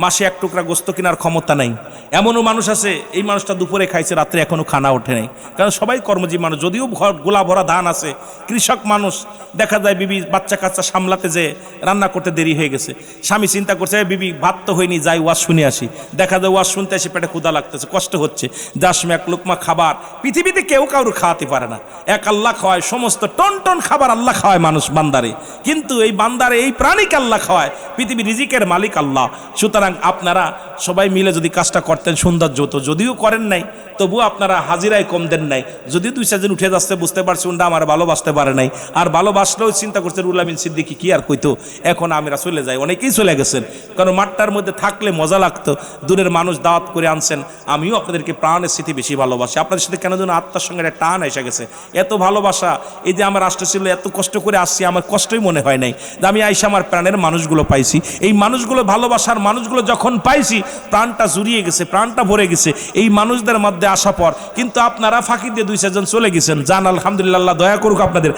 মাসে এক টুকরা গোস্ত কেনার ক্ষমতা নাই। এমনও মানুষ আছে, এই মানুষটা দুপুরে খাইছে, রাত্রে এখনো খানা ওঠে নাই। কারণ সবাই কর্মজীবী মানুষ, যদিও ঘর গোলা ভরা ধান আছে, কৃষক মানুষ। দেখা যায় বিবি বাচ্চা কাচ্চা সামলাতে যে রান্না করতে দেরি হয়ে গেছে, স্বামী চিন্তা করছে বিবি ভাত তো হয়নি, যাই ওয়াজ শুনে আসি। দেখা যায় ওয়াজ শুনতে এসে পেটে ক্ষুধা লাগতেছে, কষ্ট হচ্ছে, যার সময় এক লোকমা খাবার পৃথিবীতে কেউ কারোর খাওয়াতে পারে না, এক আল্লাহ খাওয়ায়। সমস্ত টন টন খাবার আল্লাহ খাওয়ায় মানুষ বান্দারে, কিন্তু এই বান্দারে, এই প্রাণীকে আল্লাহ খাওয়ায়। পৃথিবী রিজিকের মালিক আল্লাহ। সুতরাং আপনারা সবাই মিলে যদি কাজটা করতেন সৌন্দর্য হতো। যদিও করেন নাই, তবুও আপনারা হাজিরায় কম দেন নাই। যদিও 2-4 জন উঠে যাচ্ছে, বুঝতে পারছি উন্ডা আমার ভালোবাসতে পারে নাই, আর ভালোবাসলেও চিন্তা করছে রুহুল আমিন সিদ্দিকী কি আর কইতো, এখন আমরা চলে যাই। অনেকেই চলে গেছেন, কারণ মাঠটার মধ্যে থাকলে মজা লাগতো। দূরের মানুষ দাওয়াত করে আনছেন, আমিও আপনাদেরকে প্রাণের স্মৃতি বেশি ভালোবাসি। আপনাদের সাথে কেন যেন আত্মার সঙ্গে একটা টান এসে গেছে, এত ভালোবাসা। এই যে আমার রাষ্ট্র ছিল, এত কষ্ট করে আসছি, আমার কষ্টই মনে হয় নাই যে আমি আইসা আমার প্রাণের মানুষগুলো পাইছি। এই মানুষগুলো, ভালোবাসার মানুষগুলো যখন পাইছি, প্রাণটা জুড়িয়ে গেছে, প্রাণটা ভরে গেছে এই মানুষদের মধ্যে আসা পর। কিন্তু আপনারা ফাঁকি দিয়ে 2-4 জন চলে গেছেন, যান, আলহামদুলিল্লাহ, দয়া করুক আপনাদের।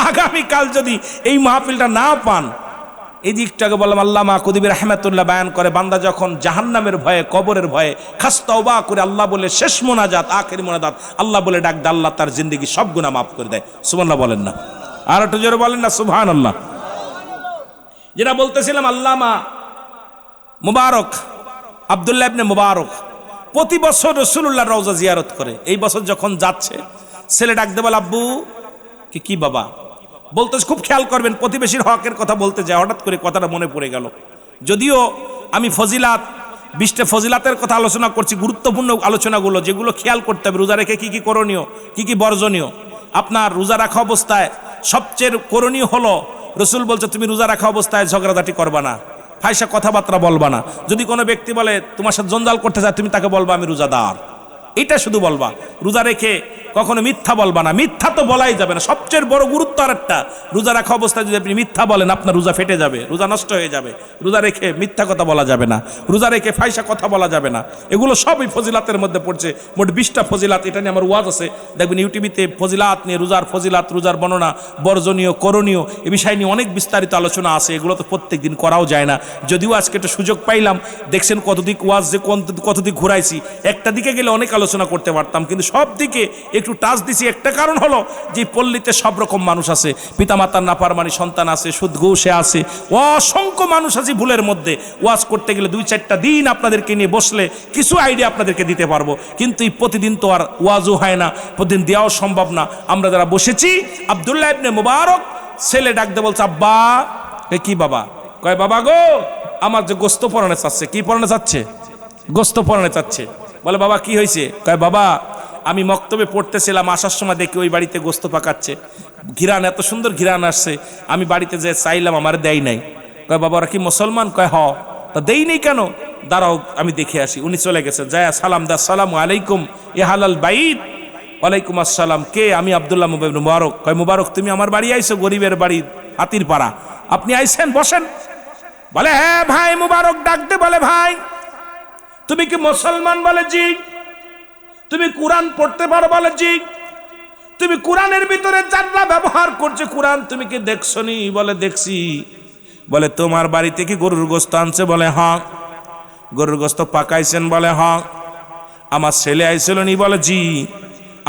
আগামীকাল যদি এই মাহফিলটা না পান, এই দিকটাকে বললাম আল্লামা কুতুবী রাহমাতুল্লাহ বয়ান করে, বান্দা যখন জাহান্নামের ভয়ে, কবরের ভয়ে খাস তওবা করে আল্লাহ বলে শেষ মোনাজাত, আখেরি মোনাজাত আল্লাহ বলে ডাক দেয়, আল্লাহ তার জিন্দেগি সব গুনাহ মাফ করে দেয়। সুবহানাল্লাহ বলেন না? আর একটু জোরে বলেন না সুবহানাল্লাহ। যেটা বলতেছিলাম, আল্লামা মুবারক, আব্দুল্লাহ ইবনে মুবারক প্রতি বছর রাসূলুল্লাহর রওজা জিয়ারত করে। এই বছর যখন যাচ্ছে, ছেলে ডাক দেয়, বলে আব্বু। কি বাবা? বলতে খুব খেয়াল করবেন, প্রতিবেশীর হকের কথা বলতে যায়, হঠাৎ করে কথাটা মনে পড়ে গেল। যদিও আমি ফজিলাত, 20টা ফজিলাতের কথা আলোচনা করছি, গুরুত্বপূর্ণ আলোচনাগুলো, যেগুলো খেয়াল করতে হবে। রোজা রেখে কি করণীয়, কি বর্জনীয়। আপনার রোজা রাখা অবস্থায় সবচেয়ে করণীয় হলো, রসুল বলছে তুমি রোজা রাখা অবস্থায় ঝগড়াঝাটি করবা না, ফাইসা কথাবার্তা বলবা না। যদি কোনো ব্যক্তি বলে তোমার সাথে জঞ্জাল করতে চায়, তুমি তাকে বলবা আমি রোজাদার, এটা শুধু বলবা। রোজা রেখে কখনো মিথ্যা বলবা না, মিথ্যা তো বলাই যাবে না। সবচেয়ে বড় গুরুত্ব আর একটা, রোজা রাখা অবস্থায় যদি আপনি মিথ্যা বলেন, আপনার রোজা ফেটে যাবে, রোজা নষ্ট হয়ে যাবে। রোজা রেখে মিথ্যা কথা বলা যাবে না, রোজা রেখে ফাইসা কথা বলা যাবে না। এগুলো সবই ফজিলাতের মধ্যে পড়ছে। মোট 20টা ফজিলাত, এটা নিয়ে আমার ওয়াজ আছে, দেখবেন ইউটিউবিতে ফজিলাত নিয়ে, রোজার ফজিলাত, রোজার বর্ণনা, বর্জনীয়, করণীয়, এ বিষয় নিয়ে অনেক বিস্তারিত আলোচনা আছে। এগুলো তো প্রত্যেক দিন করাও যায় না। যদিও আজকে একটা সুযোগ পাইলাম, দেখছেন কতদিক ওয়াজ, যে কতদিক ঘুরাইছি। একটা দিকে গেলে অনেক আলোচনা করতে পারতাম, কিন্তু সব দিকে একটু টাচ দিছি। একটা কারণ হলো যে পল্লীতে সব রকম মানুষ আছে, পিতামাতার নাফরমানি সন্তান আছে, সুদ ঘুষে আছে, অসংখ্য মানুষ আছে ভুলের মধ্যে। ওয়াজ করতে গেলে 2-4টা দিন আপনাদেরকে নিয়ে বসলে কিছু আইডিয়া আপনাদেরকে দিতে পারবো, কিন্তু এই প্রতিদিন তো আর ওয়াজও হয় না, প্রতিদিন দেওয়াও সম্ভব না। আমরা যারা বসেছি, আব্দুল্লাহ ইবনে মুবারক ছেলে ডাকতে বলছে আব্বা। কি বাবা? কয় বাবা গো, আমার যে গোস্ত পরানে চাচ্ছে। কি পরানে চাচ্ছে? গোস্ত পরানে চাচ্ছে। বলে বাবা কি হয়েছে? কয় বাবা, আমি মক্তবে পড়তেছিলাম, আসার সময় দেখি ওই বাড়িতে গোস্ত পাকাচ্ছে, ঘিরান, এত সুন্দর ঘিরান আসছে, আমি বাড়িতে যে চাইলাম, আমার দেয় নাই। কয় বাবা ওরা কি মুসলমান? কয় হ। তা দেই নেই কেন? দাঁড়াও আমি দেখে আসি। উনি চলে গেছেন, যায় সালাম দা, আসসালামু আলাইকুম ইয়া হালাল বাইত। ওয়ালাইকুম আসসালাম। কে? আমি আব্দুল্লাহ ইবনে মুবারক। কয় মুবারক তুমি আমার বাড়ি আইছো? গরিবের বাড়ি, হাতির পাড়া, আপনি আইছেন, বসেন। বলে হ্যাঁ ভাই। মুবারক ডাকতে বলে ভাই তুমি কি মুসলমান? বলে জি। তুমি কোরআন পড়তে পারো? বলে জি। তুমি কোরআনের ভিতরে যারা ব্যবহার করছে কোরআন তুমি কি দেখছো নি? বলে দেখছি। বলে তোমার বাড়িতে কি গরুর গোস্ত আনছে? বলে হ্যাঁ। গরুর গোস্ত পাকাইছেন? বলে হ্যাঁ। আমার ছেলে আইছিল নি? বলে জি।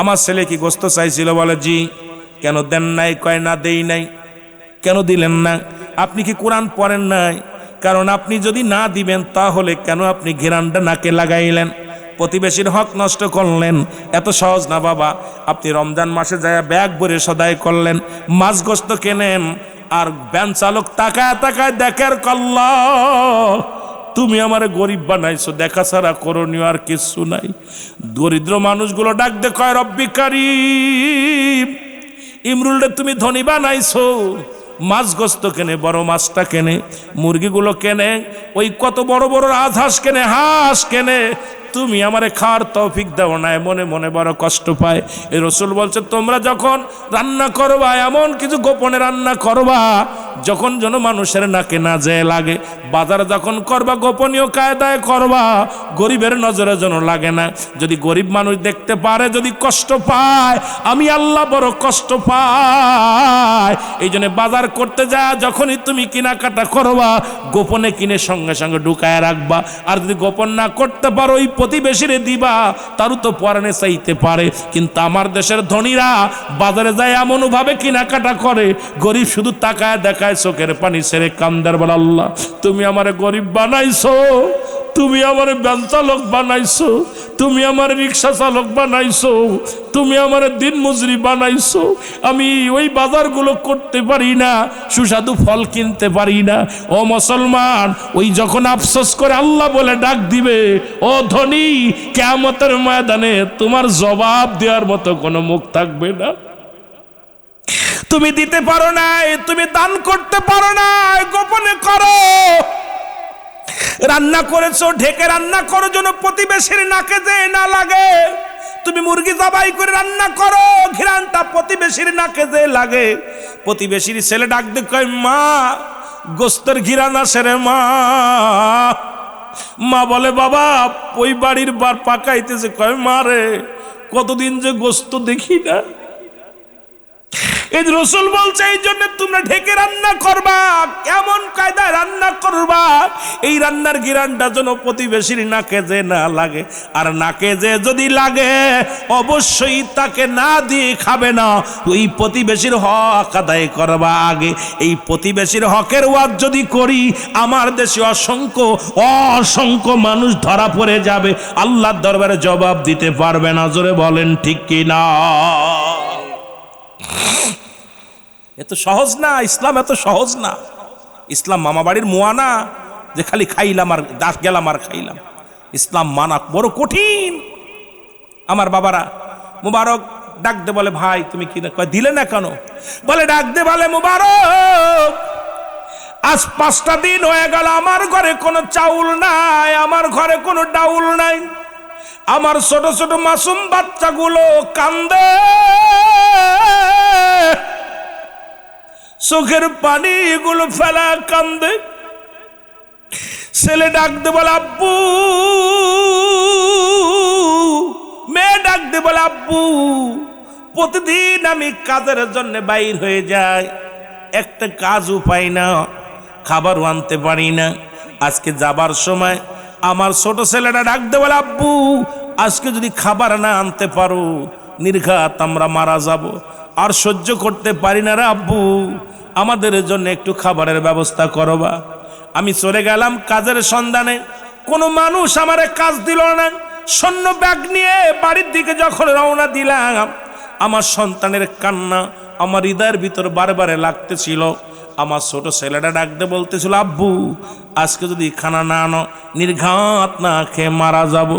আমার ছেলে কি গোস্ত চাইছিল? বলে জি। কেন দেন নাই? কয় না দেই নাই। কেন দিলেন না? আপনি কি কোরআন পড়েন নাই? কারণ আপনি যদি না দিবেন তাহলে কেন আপনি ঘেরানটা নাকে লাগাইলেন, প্রতিবেশীর হক নষ্ট করলেন? এত সহজ না বাবা। আপনি রমজান মাসে যায় ব্যাগ ভরে সদাই করলেন, মাছ গোস্ত কেনেন, আর ভ্যান চালক তাকায় তাকায় দেখের কল্লা তুমি আমারে গরিব বানাইছো, দেখা ছাড়া করণীয় আর কিছু নাই। দরিদ্র মানুষগুলো ডাক দে কয় রব্বি কারীম, ইমরুলরে তুমি ধনী বানাইছো। মাছ গোস্ত কেনে, বড় মাছটা কেনে, মুরগিগুলো কেনে, ওই কত বড় বড় রাজহাঁস কেনে, হাঁস কেনে, তুমি আমারে খাওয়ার তৌফিক দাও না। মনে মনে বড় কষ্ট পায়। এই রসুল বলছে তোমরা যখন রান্না করবা এমন কিছু গোপনে রান্না করবা যখন যেন মানুষের নাকে না যায় লাগে। বাজার যখন করবা গোপনীয় কায়দায় করবা, গরিবের নজরে যেন লাগে না। যদি গরিব মানুষ দেখতে পারে, যদি কষ্ট পায়, আমি আল্লাহ বড় কষ্ট পাই। এই জন্য বাজার করতে যা যখনই তুমি কেনাকাটা করবা গোপনে কিনে সঙ্গে সঙ্গে ঢুকায় রাখবা। আর যদি গোপন না করতে পারো ওই প্রতিবেশীরে দিবা, তারও তো পরাণে চাইতে পারে। কিন্তু আমার দেশের ধনীরা বাজারে যায় এমনভাবে কেনাকাটা করে, গরিব শুধু তাকায় দেখায়, চোখের পানি ছেড়ে কান্দার বলে আল্লাহ তুমি আমারে গরিব বানাইছো, তুমি আমার ভ্যান চালক বানাইছো, তুমি আমার রিক্সা চালক বানাইছো, তুমি আমার দিন মজুরি বানাইছো। আমি ওই বাজারগুলো করতে পারি না, সুস্বাদু ফল কিনতে পারি না। ও মুসলমান, ওই যখন আফসোস করে আল্লাহ বলে ডাক দিবে, ও ধনী, কিয়ামতের ময়দানে তোমার জবাব দেওয়ার মতো কোনো মুখ থাকবে না। তুমি দিতে পারো না, তুমি দান করতে পারো না, গোপনে করো। রান্না করেছো ঢেকে রান্না করো যেন প্রতিবেশীর নাকে যে না লাগে। তুমি মুরগি জবাই করে রান্না করো, ঘিরানটা প্রতিবেশীর নাকে যে লাগে। প্রতিবেশীর ছেলে ডাক দিয়ে কয় মা গোস্তের ঘিরান আসে রে মা। মা বলে বাবা ওই বাড়ির বার পাকাইতেছে। কয় মা রে কতদিন যে গোস্ত দেখি না। এই রসুল বলছে এই জন্য তোমরা ঢেকে রান্না করবা, কেমন কায়দায় রান্না করবা, এই রান্নার ঘিরানটা যেন প্রতিবেশীর নাকে যে না লাগে। আর নাকে যে যদি লাগে অবশ্যই তাকে না দিয়ে খাবে না, ওই প্রতিবেশীর হক আদায় করবা আগে। এই প্রতিবেশীর হকের ওয়াজ যদি করি আমার দেশে অসংখ্য অসংখ্য মানুষ ধরা পড়ে যাবে, আল্লাহর দরবারে জবাব দিতে পারবে না। জোরে বলেন ঠিক কি না? এত সহজ না, ইসলাম এত সহজ না। ইসলাম মামা বাড়ির মোয়া না যে খালি খাইলাম আর দাস গেলাম আর খাইলাম। ইসলাম মানা বড় কঠিন। আমার বাবারা মুবারক ডাক দে বলে ভাই তুমি কি দিলে না কেন? বলে ডাক দে বলে মুবারক আজ 5টা দিন হয়ে গেল আমার ঘরে কোনো চাউল নাই, আমার ঘরে কোনো ডাউল নাই। আমার ছোট ছোট মাসুম বাচ্চাগুলো কান্দে, চোখের পানি গুলো ফেলা কান্দে। ছেলে ডাক দে বলে আব্বু, মেয়ে ডাক দে বলে আব্বু প্রতিদিন আমি কাজের জন্য বাইর হয়ে যাই, একটা কাজও পাই না, খাবারও আনতে পারি না। আজকে যাবার সময় আমার ছোট ছেলেটা ডাক দে বলে আব্বু আজকে যদি খাবার না আনতে পারো নির্ঘাত আমরা মারা যাব, আর সহ্য করতে পারি না রে আব্বু, আমাদের জন্য একটু খাবারের ব্যবস্থা করবা। আমি চলে গেলাম কাজের সন্ধানে, কোনো মানুষ আমারে কাজ দিল না। সৈন্য ব্যাগ নিয়ে বাড়ির দিকে যখন রওনা দিলাম আমার সন্তানের কান্না আমার হৃদয়ের ভিতর বারবারে লাগতেছিল। আমার ছোট ছেলেটা ডাকতে বলতেছিল আব্বু আজকে যদি খানা না আনো নির্ঘাত না খেয়ে মারা যাব।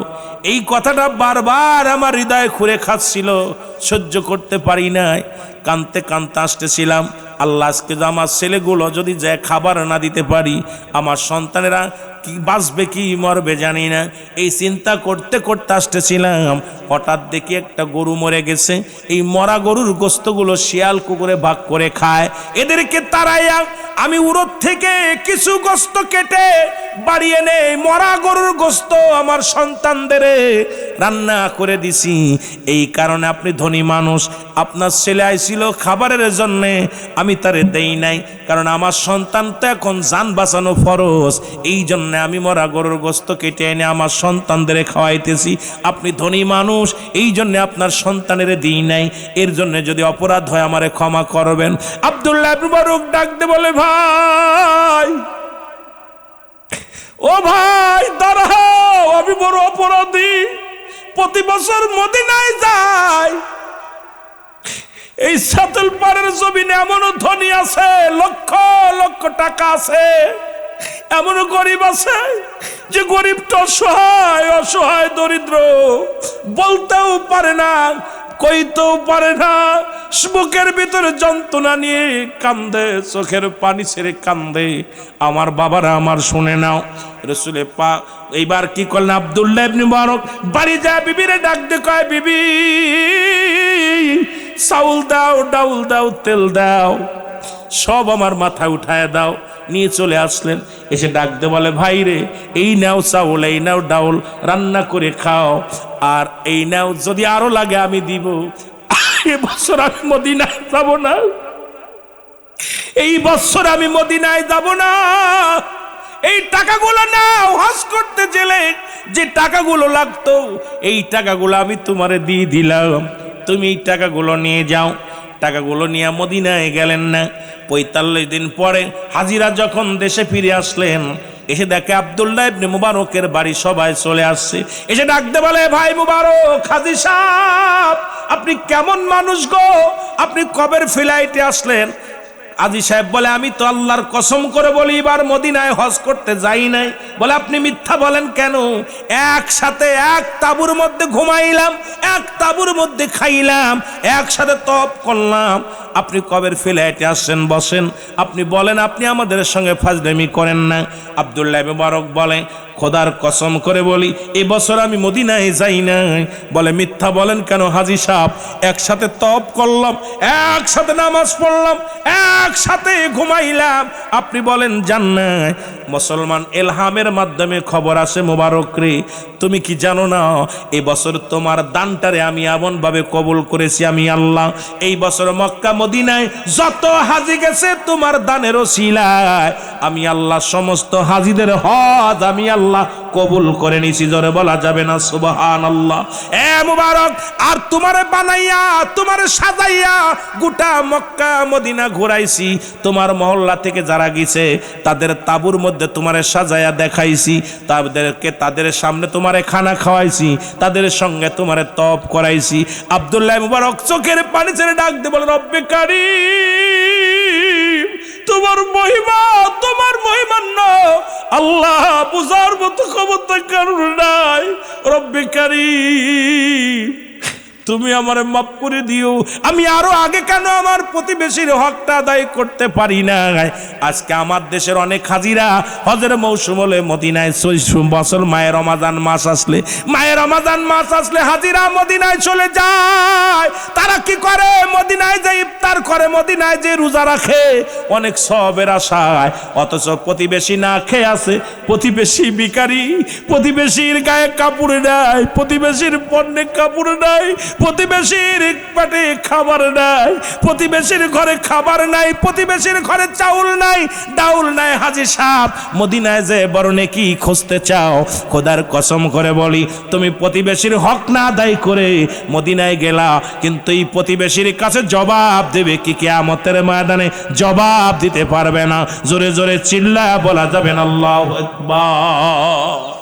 এই কথাটা বারবার আমার হৃদয় খুঁড়ে খাচ্ছিল। সহ্য করতে পারি নাই, কানতে কানতে আসতেছিলাম। আল্লাহ, আজকে আমার ছেলেগুলো যদি যে খাবার না দিতে পারি, আমার সন্তানেরা কি বাঁচবে কি মরবে জানি না। এই চিন্তা করতে করতে আসতেছিলাম, হঠাৎ দেখি একটা গরু মরে গেছে। এই মরা গরুর গোস্তগুলো শিয়াল কুকুরে ভাগ করে খায়। এদেরকে তাড়াইয়া আমি উরত থেকে কিছু গোস্ত কেটে বাড়ি এনে মরা গরুর গোস্ত আমার সন্তানদের রান্না করে দিছি। এই কারণে আপনি ধনী মানুষ, আপনার ছেলে আইছিল খাবারের জন্যে, আমি তারে দেই নাই, কারণ আমার সন্তান তো এখন জান বাঁচানো ফরজ। এই জন্য আমি মরা গরুর গোস্ত কেটে এনে আমার সন্তানদের খাওয়াইতেছি। আপনি ধনী মানুষ, এই জন্য আপনার সন্তানের দিই নাই। এর জন্য যদি অপরাধ হয় আমারে ক্ষমা করবেন। আব্দুল্লাহ ইবনে মুবারক ডাক দিয়ে বলে, ভাই, ও ভাই দাঁড়াও, আমি বড় অপরাধী, প্রতি বছর মদিনায় যাই। এই সাতুল পাড়ের জমিনে এমনও ধনী আছে, লক্ষ লক্ষ টাকা আছে, এমনও গরিব আছে যে গরিবটা অসহায় অসহায় দরিদ্র, বলতেও পারে না, কইতেও পারে না, বুকের ভিতরে যন্ত্রণা নিয়ে কান্দে, চোখের পানি ছেড়ে কান্দে। আমার বাবারা আমার শুনে নাও, রাসূলে পাক এইবার কি করলেন, আব্দুল্লাহ ইবনে মুবারক বাড়ি যায় বিবিরে ডাক দিয়ে কয়, বিবি চাউল দাও, ডাউল দাও, তেল দাও, সব আমার মাথায় উঠায় দাও। নিয়ে চলে আসলেন, এসে ডাক দিয়ে বলে, ভাই রে, এই নাও চাউল, এই নাও ডাউল, রান্না করে খাও, আর এই নাও যদি আরো লাগে আমি দিব। এবছর আমি মদিনায় যাব না, এই বছর আমি মদিনায় যাব না। এই টাকাগুলো নাও, হজ করতে গেলে যে টাকাগুলো লাগতো, এই টাকাগুলো আমি তোমারে দিয়ে দিলাম, তুমি এই টাকাগুলো নিয়ে যাও। টাকাগুলো নিয়ে মদিনায় গেলেন না। ৪৫ দিন পরে হাজিরা যখন দেশে ফিরে আসলেন, এসে দেখে আব্দুল্লাহ ইবনে মুবারকের বাড়ি সবাই চলে আসছে। এসে ডাকতে বলে, ভাই মুবারক, হাজী সাহেব, আপনি কেমন মানুষ গো, আপনি কবের ফ্লাইটে আসলেন? হাজী সাহেব বলে, আমি তো আল্লাহর কসম করে বলি এবার মদিনায় হজ করতে যাই নাই। বলে, আপনি মিথ্যা বলেন কেন? একসাথে এক তাঁবুর মধ্যে ঘুমাইলাম, এক তাঁবুর মধ্যে খাইলাম, একসাথে তপ করলাম। আপনি কবের ফ্লাইটে আসছেন? বসেন, আপনি বলেন, আপনি আমাদের সঙ্গে ফাজলামি করেন না। আব্দুল্লাহ ইবনে মুবারক বলে, খোদার কসম করে বলি এবছর আমি মদিনায় যাই নাই। বলে, মিথ্যা বলেন কেন হাজী সাহেব? একসাথে তপ করলাম, একসাথে নামাজ পড়লাম, একসাথে ঘুমাইলাম, আপনি বলেন জান্নাত। মুসলমান এলহামের মাধ্যমে খবর আসে, মোবারক রে, তুমি কি জানো না এই বছর তোমার দানটারে আমি এমন ভাবে কবুল করেছি আমি আল্লাহ। এই বছর মক্কা মদিনায় যত হাজি গেছে তোমার দানের ওসিলায় আমি আল্লাহ সমস্ত হাজিদের হজ আমি আল্লাহ কবুল করে নিছি। জোরে বলা যাবে না সুবহানাল্লাহ? এ মুবারক, আর তোমারে বানাইয়া তোমারে সাজাইয়া গোটা মক্কা মদিনা ঘুরাইছি। তোমার মহল্লা থেকে যারা গেছে তাদের তাবুর মধ্যে তোমারে সাজাইয়া দেখাইছি, তাদের সামনে তোমারে খানা খাওয়াইছি, তাদের সঙ্গে তোমারে তপ করাইছি। আব্দুল্লাহ মুবারক চোখের পানি ছেড়ে ডাক দিয়ে বলে, রব্বে কারীম, তোমার মহিমা না আল্লাহ বুঝার মতো ক্ষমতা কারণ নাই। রব্বে কারীম, তুমি আমারে মাফ করে দিও। আমি আরো আগে কেন আমার প্রতিবেশীর হকটা আদায় করতে পারি না? আজকে আমার দেশের অনেক হাজিরা হজের মৌসুম হলে মদিনায় বছর মায়ের রমাদান মাস আসলে হাজিরা মদিনায় চলে যায়। তারা কি করে? মদিনায় যে ইফতার করে, মদিনায় যে রোজা রাখে অনেক সওয়াবের আশায়, অথচ প্রতিবেশী না খেয়ে আছে, প্রতিবেশী ভিখারি, প্রতিবেশীর গায়ে কাপড় নাই, প্রতিবেশীর পণ্যে কাপড় নাই, প্রতিবেশীর পেটে খাবার নাই, প্রতিবেশীর ঘরে খাবার নাই, প্রতিবেশীর ঘরে চাউল নাই, ডাউল নাই। হাজী সাহেব, মদিনায় যে বড় নেকি খুঁজতে চাও, খোদার কসম করে বলি তুমি প্রতিবেশীর হক না আদায় করে মদিনায় গেলা, কিন্তু এই প্রতিবেশীর কাছে জবাব দেবে কি কিয়ামতের ময়দানে? জবাব দিতে পারবে না। জোরে জোরে চিল্লায়া বলা যাবে না আল্লাহু আকবার।